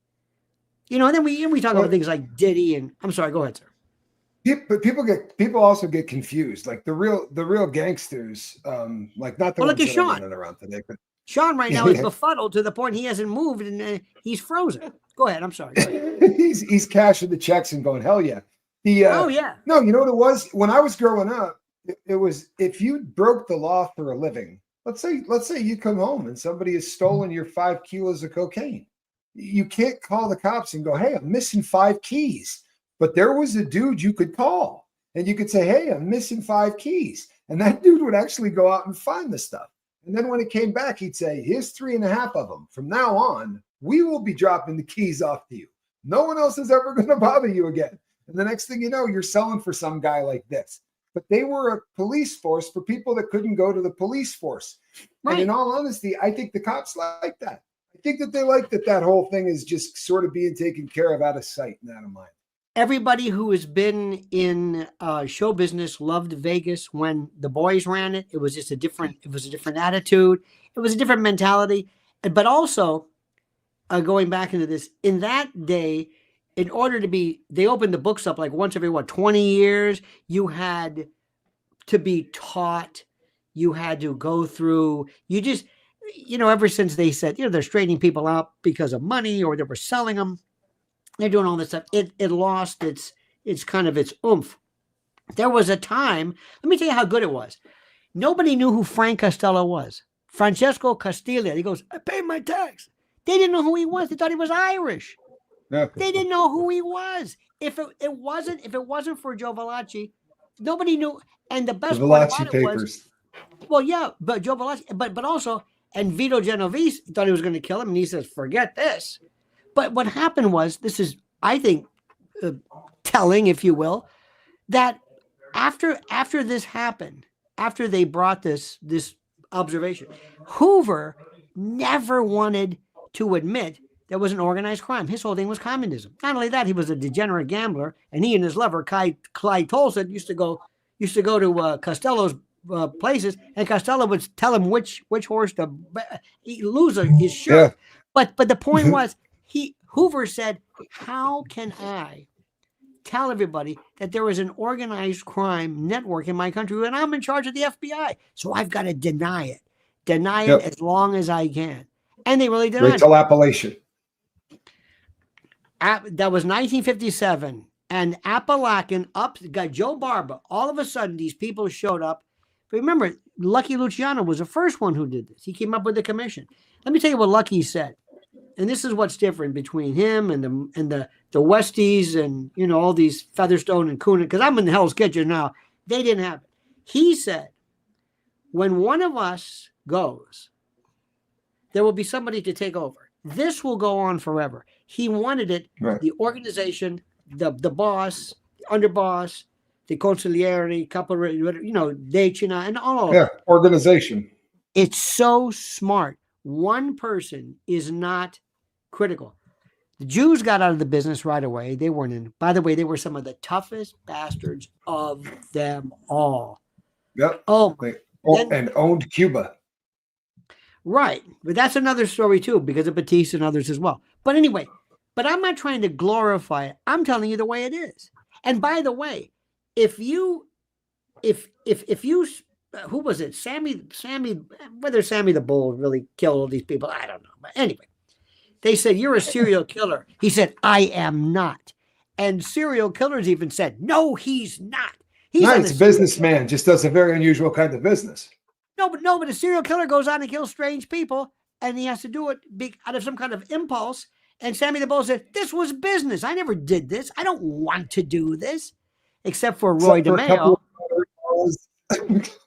then we talk about things like Diddy and I'm sorry, go ahead, sir. But people also get confused. Like the real gangsters, like not the ones that are running around today. But Sean right now is befuddled to the point he hasn't moved and he's frozen. Go ahead. I'm sorry. He's cashing the checks and going, hell yeah. Oh yeah. No, you know what it was? When I was growing up, it was if you broke the law for a living. Let's say you come home and somebody has stolen your 5 kilos of cocaine. You can't call the cops and go, hey, I'm missing 5 keys. But there was a dude you could call and you could say, hey, I'm missing 5 keys. And that dude would actually go out and find the stuff. And then when it came back, he'd say, here's 3.5 of them. From now on, we will be dropping the keys off to you. No one else is ever going to bother you again. And the next thing you know, you're selling for some guy like this. But they were a police force for people that couldn't go to the police force. Right. And in all honesty, I think the cops like that. I think that they like that whole thing is just sort of being taken care of out of sight and out of mind. Everybody who has been in show business loved Vegas when the boys ran it. It was just a different attitude. It was a different mentality. But also, going back into this, in that day, in order to they opened the books up like once every 20 years. You had to be taught. You had to go through. You just, ever since they said, they're straightening people out because of money or they were selling them. They're doing all this stuff. It lost its kind of its oomph. There was a time, let me tell you how good it was. Nobody knew who Frank Costello was. Francesco Castilla. He goes, I paid my tax. They didn't know who he was. They thought he was Irish. They didn't know who he was. If it wasn't for Joe Valachi, nobody knew. And the best part about it was, well, yeah, but Joe Valachi, but also, and Vito Genovese thought he was going to kill him, and he says, forget this. But what happened was, this is, I think, telling, if you will, that after this happened, after they brought this observation, Hoover never wanted to admit there was an organized crime. His whole thing was communism. Not only that, he was a degenerate gambler, and he and his lover, Clyde Tolson, used to go to Costello's places, and Costello would tell him which horse to lose his shirt. Yeah. But the point was, Hoover said, how can I tell everybody that there is an organized crime network in my country when I'm in charge of the FBI? So I've got to deny it as long as I can. And they really denied it. Rachel Appalachian. That was 1957. And Appalachian got Joe Barba. All of a sudden, these people showed up. But remember, Lucky Luciano was the first one who did this. He came up with the commission. Let me tell you what Lucky said. And this is what's different between him and the Westies and, all these Featherstone and Coonan, because I'm in the Hell's Kitchen now. They didn't have it. He said, when one of us goes, there will be somebody to take over. This will go on forever. He wanted it, right. The organization, the boss, the underboss, the consigliere, decina, and all. Yeah, organization. It's so smart. One person is not critical. The Jews got out of the business right away. They weren't in. By the way, they were some of the toughest bastards of them all. Yep. And owned Cuba. Right. But that's another story too, because of Batista and others as well. But anyway, but I'm not trying to glorify it. I'm telling you the way it is. And by the way, if you, who was it? Sammy, whether Sammy the Bull really killed all these people, I don't know. But anyway, they said, you're a serial killer. He said, I am not. And serial killers even said, no, he's not. He's nice businessman, just does a very unusual kind of business. No, but a serial killer goes on and kills strange people, and he has to do it out of some kind of impulse. And Sammy the Bull said, this was business. I never did this. I don't want to do this. Except for Roy DeMeo.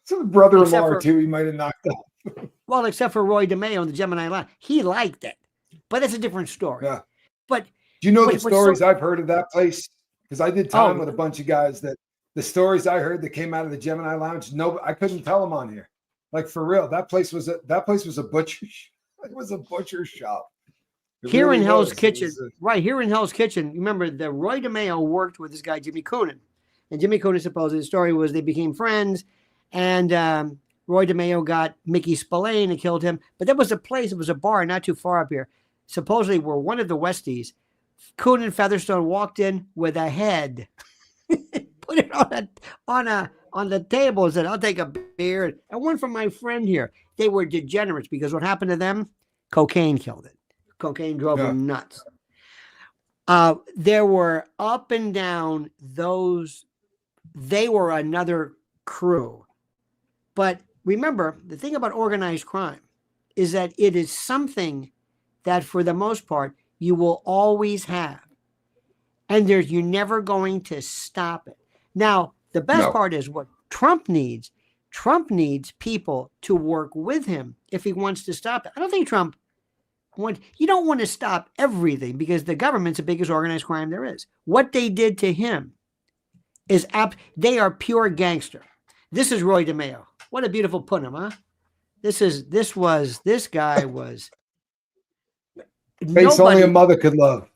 Some brother-in-law too, he might have knocked out. Well, except for Roy DeMeo and the Gemini Line. He liked it. But that's a different story. Yeah. But do you know the stories I've heard of that place? Because I did time with a bunch of guys that the stories I heard that came out of the Gemini Lounge, no, I couldn't tell them on here. Like for real, that place was a butcher. It was a butcher shop. Here really in Hell's Kitchen, right here in Hell's Kitchen. Remember that Roy DeMeo worked with this guy Jimmy Coonan, and Jimmy Coonan supposedly the story was they became friends, and Roy DeMeo got Mickey Spillane and killed him. But there was a place, it was a bar not too far up here, supposedly where one of the Westies, Coonan Featherstone walked in with a head, put it on the table and said, I'll take a beer. And one from my friend here. They were degenerates because what happened to them? Cocaine killed it. Cocaine drove them nuts. There were up and down those. They were another crew. But remember, the thing about organized crime is that it is something that for the most part, you will always have. And you're never going to stop it. Now, the best part is what Trump needs. Trump needs people to work with him if he wants to stop it. I don't think Trump you don't want to stop everything because the government's the biggest organized crime there is. What they did to him is they are pure gangster. This is Roy DeMeo. What a beautiful punim, huh? This guy was face only a mother could love.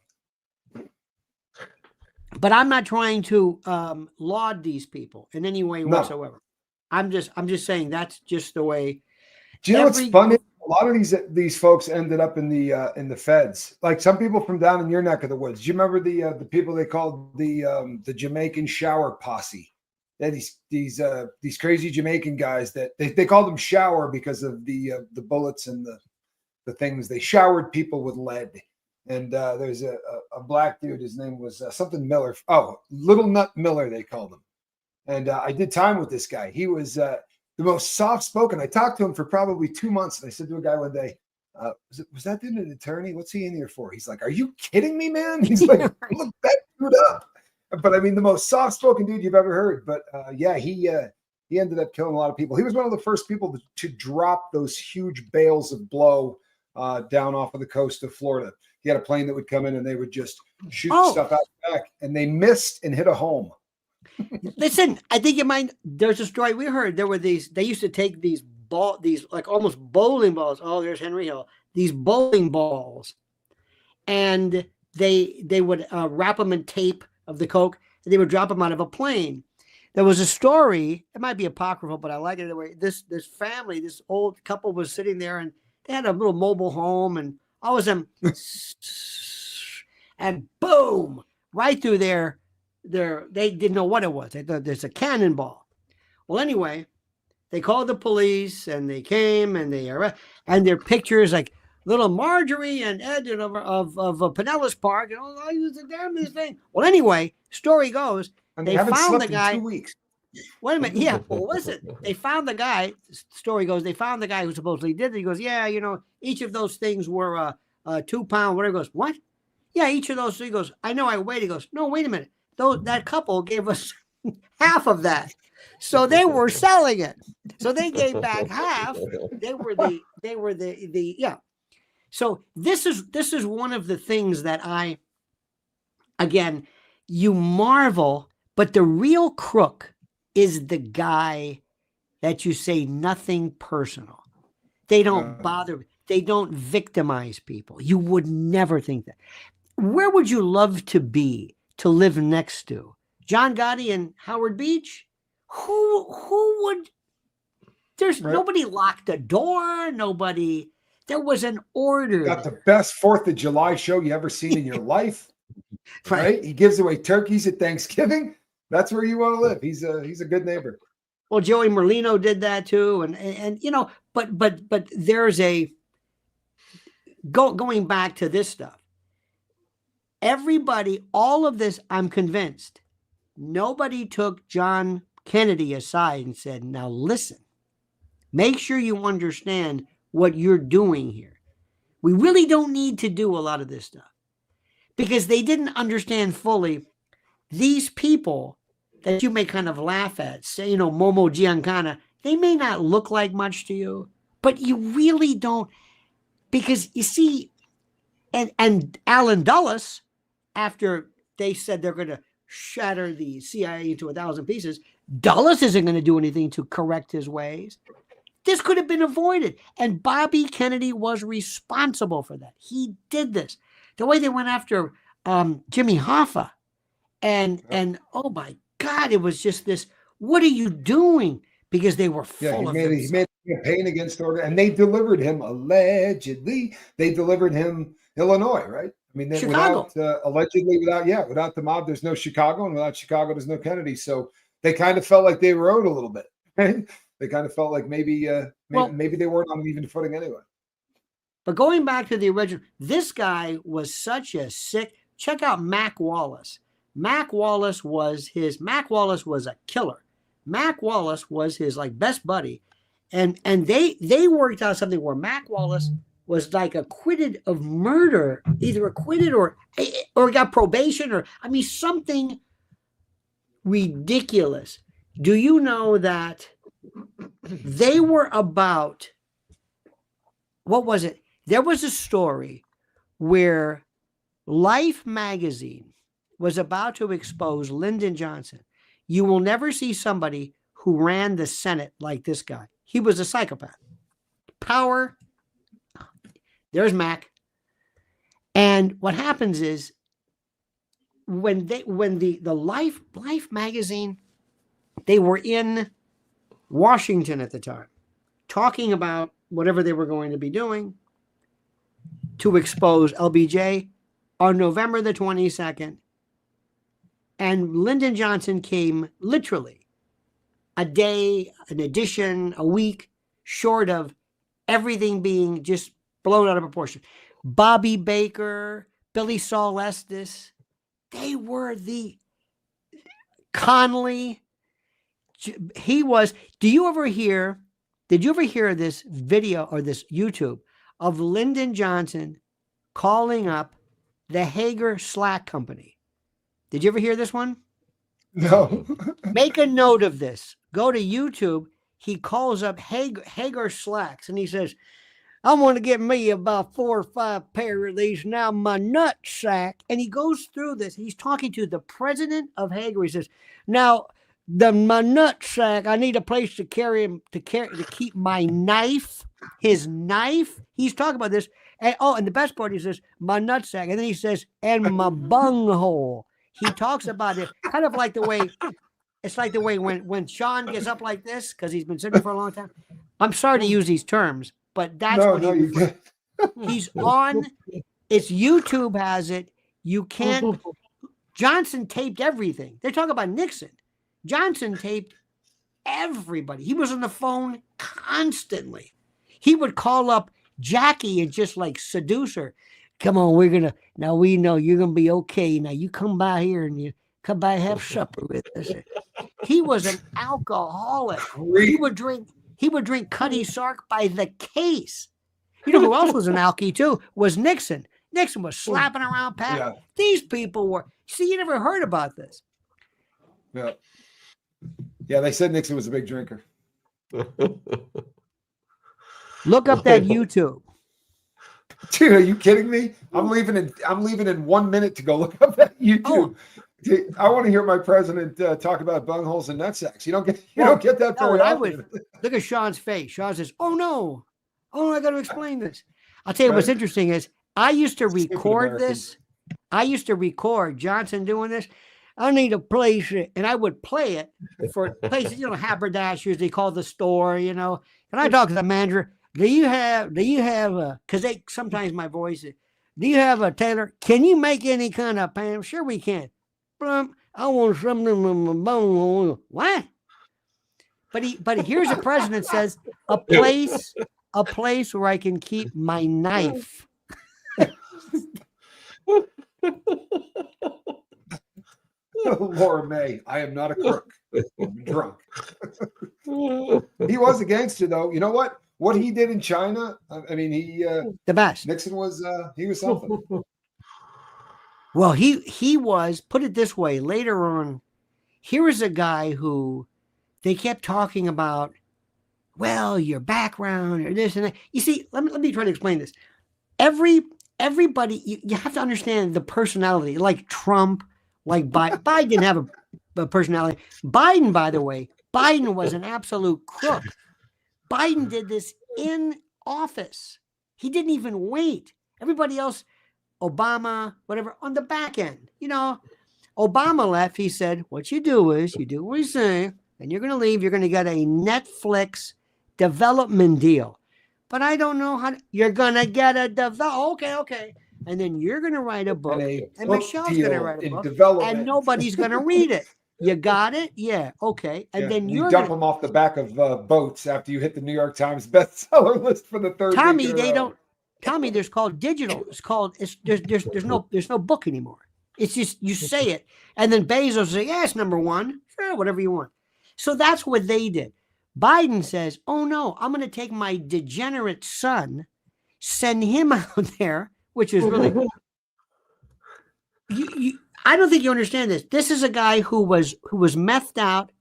But I'm not trying to laud these people in any way whatsoever. I'm just saying that's just the way. Do you know what's funny? A lot of these folks ended up in the feds. Like some people from down in your neck of the woods. Do you remember the people they called the Jamaican shower posse? Yeah, these crazy Jamaican guys that they called them shower because of the bullets and the things. They showered people with lead. And there's a black dude. His name was something Miller. Oh, Little Nut Miller, they called him. And I did time with this guy. He was the most soft-spoken. I talked to him for probably 2 months. And I said to a guy one day, was that dude an attorney? What's he in here for? He's like, are you kidding me, man? He's like, look that dude up. But I mean, the most soft-spoken dude you've ever heard. But he ended up killing a lot of people. He was one of the first people to drop those huge bales of blow down off of the coast of Florida. He had a plane that would come in and they would just shoot stuff out the back, and they missed and hit a home. Listen, I think there's a story we heard. There were they used to take these like almost bowling balls. Oh, there's Henry Hill. These bowling balls, and they would wrap them in tape of the Coke, and they would drop them out of a plane. There was a story, it might be apocryphal, but I like it anyway. This family, this old couple was sitting there, and they had a little mobile home, and all of them, and boom, right through there. They didn't know what it was. They thought there's a cannonball. Well, anyway, they called the police, and they came, and and their pictures like little Marjorie and Ed of Pinellas Park, and I used to damn this thing. Well, anyway, story goes, and they found the guy. In 2 weeks. Wait a minute. Yeah. Well, listen, they found the guy. Story goes, they found the guy who supposedly did it. He goes, yeah, each of those things were 2 pound, whatever. He goes, what? Yeah, each of those. He goes, I know, I weighed. He goes, no, wait a minute. That couple gave us half of that. So they were selling it. So they gave back half. They were the yeah. So this is one of the things that again, you marvel, but the real crook is the guy that you say nothing personal. They don't bother. They don't victimize people. You would never think that. Where would you love to be to live next to? John Gotti and Howard Beach? Who would? There's nobody locked the door. Nobody. There was an order. Got the best 4th of July show you ever seen in your life. Right? He gives away turkeys at Thanksgiving. That's where you want to live. He's a good neighbor. Well, Joey Merlino did that too. And you know, but there's a going back to this stuff. Everybody, all of this, I'm convinced, nobody took John Kennedy aside and said, now listen, make sure you understand what you're doing here. We really don't need to do a lot of this stuff because they didn't understand fully these people that you may kind of laugh at, say, you know, Momo Giancana, they may not look like much to you, but you really don't, because you see, and Alan Dulles, after they said they're going to shatter the CIA into 1,000 pieces, Dulles isn't going to do anything to correct his ways. This could have been avoided. And Bobby Kennedy was responsible for that. He did this. The way they went after Jimmy Hoffa. And oh my God, it was just this, what are you doing? Because they were full of he made a campaign against order, and they delivered him, allegedly, they delivered him Illinois, right? I mean, Chicago. Without the mob, there's no Chicago, and without Chicago, there's no Kennedy. So they kind of felt like they were owed a little bit. Right? They kind of felt like maybe they weren't on an even footing anyway. But going back to the original, this guy was such a sick. Check out Mac Wallace. Mac Wallace was a killer. Mac Wallace was his like best buddy, and they worked out something where Mac Wallace was like acquitted of murder, either acquitted or got probation, or I mean something ridiculous. Do you know that they were about, what was it? There was a story where Life magazine was about to expose Lyndon Johnson. You will never see somebody who ran the Senate like this guy. He was a psychopath. Power. There's Mac. And what happens is when the Life magazine, they were in Washington at the time, talking about whatever they were going to be doing to expose LBJ on November the 22nd. And Lyndon Johnson came literally a day, an edition, a week short of everything being just blown out of proportion. Bobby Baker, Billy Saul Estes, they were the Connolly. He was, did you ever hear this video or this YouTube of Lyndon Johnson calling up the Hager Slack Company? Did you ever hear this one? No. Make a note of this. Go to YouTube. He calls up Hager Slacks and he says, I want to get me about 4 or 5 pair of these now, my nut sack. And he goes through this. He's talking to the president of Hager. He says, now, my nut sack, I need a place to to keep my knife, his knife. He's talking about this. And the best part, he says, my nut sack. And then he says, and my bunghole. He talks about it kind of like the way, it's like the way when Shaun gets up like this, because he's been sitting for a long time. I'm sorry to use these terms, but that's he's on. It's YouTube has it. You can't. Johnson taped everything. They're talking about Nixon. Johnson taped everybody. He was on the phone constantly. He would call up Jackie and just like seduce her. Come on, now we know you're going to be okay. Now you come by here and you come by and have supper with us. He was an alcoholic. He would drink Cuddy Sark by the case. You know who else was an alkie too? Was Nixon. Nixon was slapping around Pat. Yeah. These people were, see, you never heard about this. Yeah. Yeah, they said Nixon was a big drinker. Look up that YouTube. Dude, are you kidding me? I'm leaving in 1 minute to go look up that YouTube. Oh. I want to hear my president talk about bungholes and nutsacks. You don't get that very often. Look at Shaun's face. Shaun says, "Oh no, I got to explain this." I'll tell you what's interesting is I used to record this. I used to record Johnson doing this. I need a place, and I would play it for places, haberdashers. They call the store, and I talk to the manager. Do you have because they sometimes my voice is, do you have a tailor? Can you make any kind of pants? Sure we can. I want something with my bone. What? But here's a president says a place where I can keep my knife. Laura May, I am not a crook. I'm drunk. He was a gangster, though. You know what? What he did in China, I mean, the best. Nixon was he was something. Well, he was, put it this way, later on, here was a guy who they kept talking about, well, your background or this and that. You see, let me try to explain this. Everybody, you have to understand the personality, like Trump, like Biden didn't have a personality. Biden, by the way, Biden was an absolute crook. Biden did this in office. He didn't even wait. Everybody else, Obama, whatever, on the back end. You know, Obama left. He said, what you do is you do what we say, and you're going to leave. You're going to get a Netflix development deal. But I don't know how you're going to get a okay. And then you're going to write a book. And Michelle's going to write a book. And nobody's going to read it. You got it? Yeah. Okay. And then you dump them off the back of boats after you hit the New York Times bestseller list for the third. Tommy, Tommy, there's called digital. It's called there's no book anymore. It's just you say it, and then Bezos will say, yeah, it's number one. Sure, whatever you want. So that's what they did. Biden says, oh no, I'm gonna take my degenerate son, send him out there, which is really I don't think you understand this. This is a guy who was methed out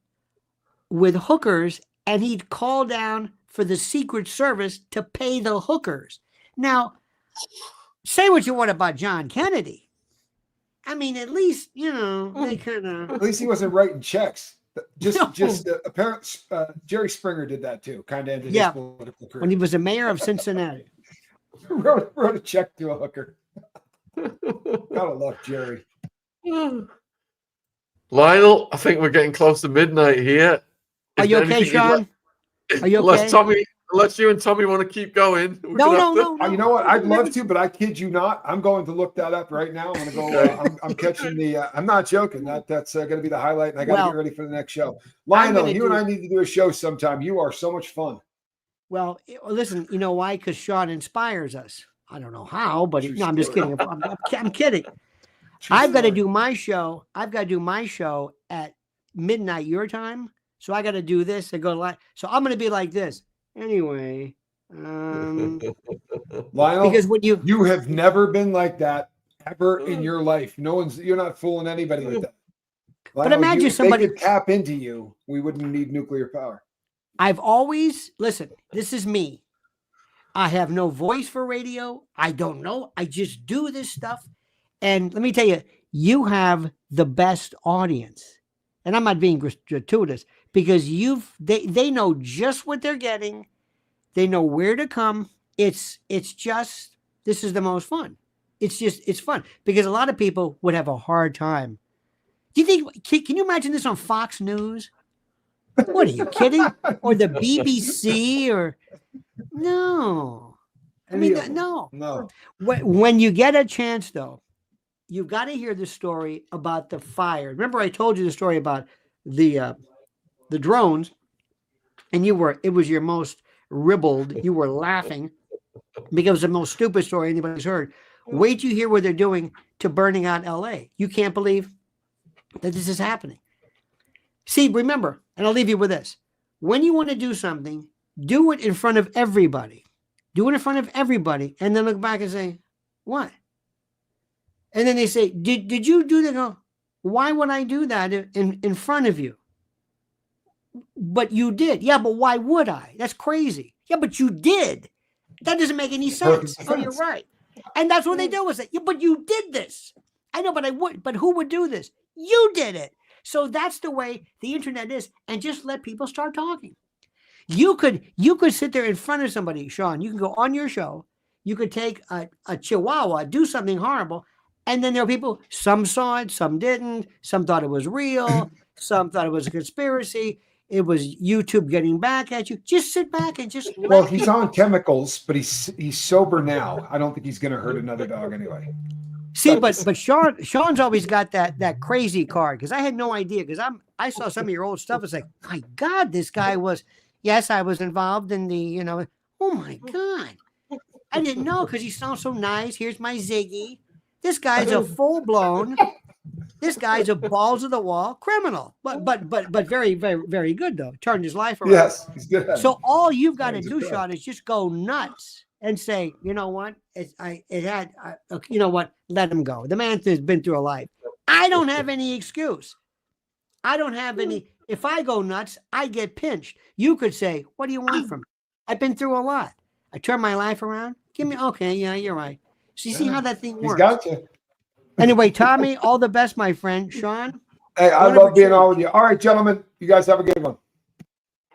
with hookers, and he'd call down for the Secret Service to pay the hookers. Now, say what you want about John Kennedy. I mean, at least, you know, they kind of... At least he wasn't writing checks. Apparently, Jerry Springer did that too, kind of ended his political career. When he was the mayor of Cincinnati. wrote a check to a hooker. Gotta love Jerry. Lionel, I think we're getting close to midnight here. Are you okay, Shaun? Are you okay? Unless you and Tommy want to keep going. No. You know what? I'd love to, but I kid you not. I'm going to look that up right now. I'm going to go. I'm catching the. I'm not joking. That's going to be the highlight, and I got to get ready for the next show. Lionel, you and I need to do a show sometime. You are so much fun. Well, listen. You know why? Because Shaun inspires us. I don't know how, but no, I'm just kidding. I'm kidding. I've got to do my show. I've got to do my show at midnight your time. So I got to do this and go live. So I'm going to be like this. Anyway, Lionel, because when you have never been like that ever in your life. You're not fooling anybody with that. Lionel, but imagine somebody could tap into you. We wouldn't need nuclear power. I've always listen. This is me. I have no voice for radio. I don't know. I just do this stuff. And let me tell you, you have the best audience. And I'm not being gratuitous because they know just what they're getting. They know where to come. It's just, this is the most fun. It's fun because a lot of people would have a hard time. Do you think, can you imagine this on Fox News? What are you kidding? Or the BBC or no. I mean, no. When you get a chance though, you've got to hear the story about the fire. Remember, I told you the story about the drones, and it was your most ribald. You were laughing because it was the most stupid story anybody's heard. Wait till you hear what they're doing to burning out LA. You can't believe that this is happening. See, remember, and I'll leave you with this. When you want to do something, do it in front of everybody. Do it in front of everybody, and then look back and say, what? And then they say, did you do that? Go, why would I do that in front of you? But you did. Yeah, but why would I? That's crazy. Yeah, but you did. That doesn't make any sense. Oh, you're right. And that's what they do is say, yeah, but you did this. I know, but I would. But who would do this? You did it. So that's the way the internet is. And just let people start talking. You could sit there in front of somebody, Shaun. You can go on your show. You could take a chihuahua, do something horrible, And then there were people, some saw it, some didn't. Some thought it was real. Some thought it was a conspiracy. It was YouTube getting back at you. Just sit back and just Well, he's on chemicals, but he's sober now. I don't think he's going to hurt another dog anyway. See, but Shaun's always got that crazy card, because I had no idea, because I saw some of your old stuff. It's like, my God, this guy was, yes, I was involved in the, oh my God. I didn't know, because he sounds so nice. Here's my Ziggy. This guy's a full-blown, this guy's a balls of the wall criminal. But very, very, very good though. Turned his life around. Yes, he's good. So all you've got to do, Shaun, is just go nuts and say, you know what? You know what? Let him go. The man has been through a life. I don't have any excuse. I don't have any. If I go nuts, I get pinched. You could say, what do you want from me? I've been through a lot. I turned my life around. Okay, yeah, you're right. So you see how that thing works. He's got you. Anyway, Tommy, all the best, my friend. Shaun? Hey, I love being on with you. All right, gentlemen, you guys have a good one.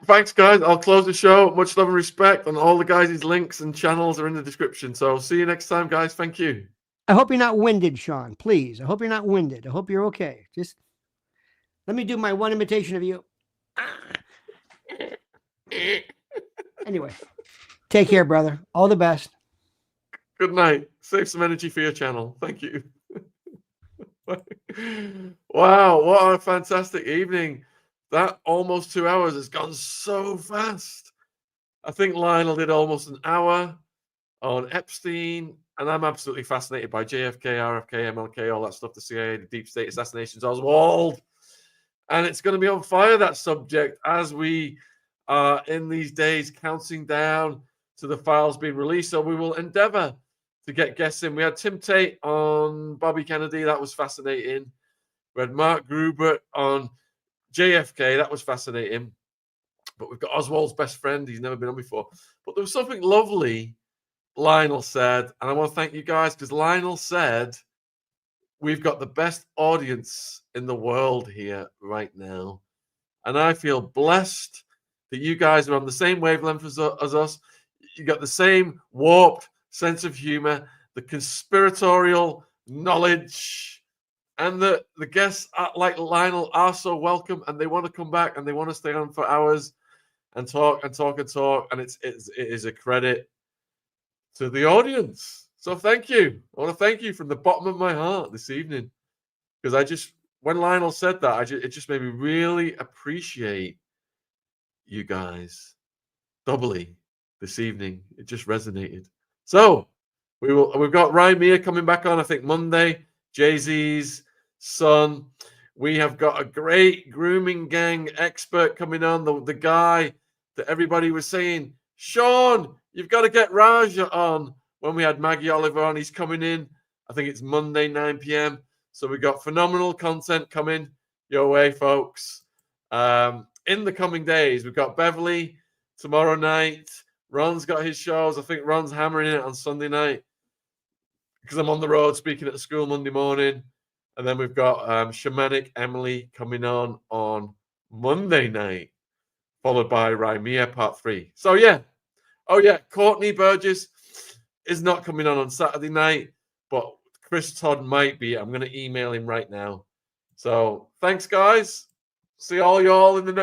Thanks, guys. I'll close the show. Much love and respect. And all the guys' links and channels are in the description. So see you next time, guys. Thank you. I hope you're not winded, Shaun. Please. I hope you're not winded. I hope you're okay. Just let me do my one imitation of you. Anyway, take care, brother. All the best. Good night. Save some energy for your channel. Thank you. Wow, what a fantastic evening. That almost 2 hours has gone so fast. I think Lionel did almost an hour on Epstein, and I'm absolutely fascinated by JFK, RFK, MLK, all that stuff, the CIA, the deep state assassinations, Oswald. And it's going to be on fire, that subject, as we are in these days counting down to the files being released. So we will endeavor to get guests in. We had Tim Tate on Bobby Kennedy. That was fascinating. We had Mark Gruber on JFK. That was fascinating. But we've got Oswald's best friend. He's never been on before. But there was something lovely Lionel said. And I want to thank you guys, because Lionel said, we've got the best audience in the world here right now. And I feel blessed that you guys are on the same wavelength as us. You got the same warped sense of humor, the conspiratorial knowledge, and the guests like Lionel are so welcome, and they want to come back and they want to stay on for hours and talk and talk and talk. And it is a credit to the audience. So thank you. I want to thank you from the bottom of my heart this evening, because when Lionel said that, it just made me really appreciate you guys doubly this evening. It just resonated. So we've got Rymia coming back on, I think, Monday. Jay-Z's son. We have got a great grooming gang expert coming on. The guy that everybody was saying, Shaun, you've got to get Raja on. When we had Maggie Oliver on, he's coming in. I think it's Monday, 9 p.m. So we've got phenomenal content coming your way, folks. In the coming days, we've got Beverly tomorrow night. Ron's got his shows. I think Ron's hammering it on Sunday night, because I'm on the road speaking at the school Monday morning. And then we've got Shamanic Emily coming on Monday night, followed by Rymia Part 3. So, yeah. Oh, yeah. Courtney Burgess is not coming on Saturday night, but Chris Todd might be. I'm going to email him right now. So, thanks, guys. See all y'all in the next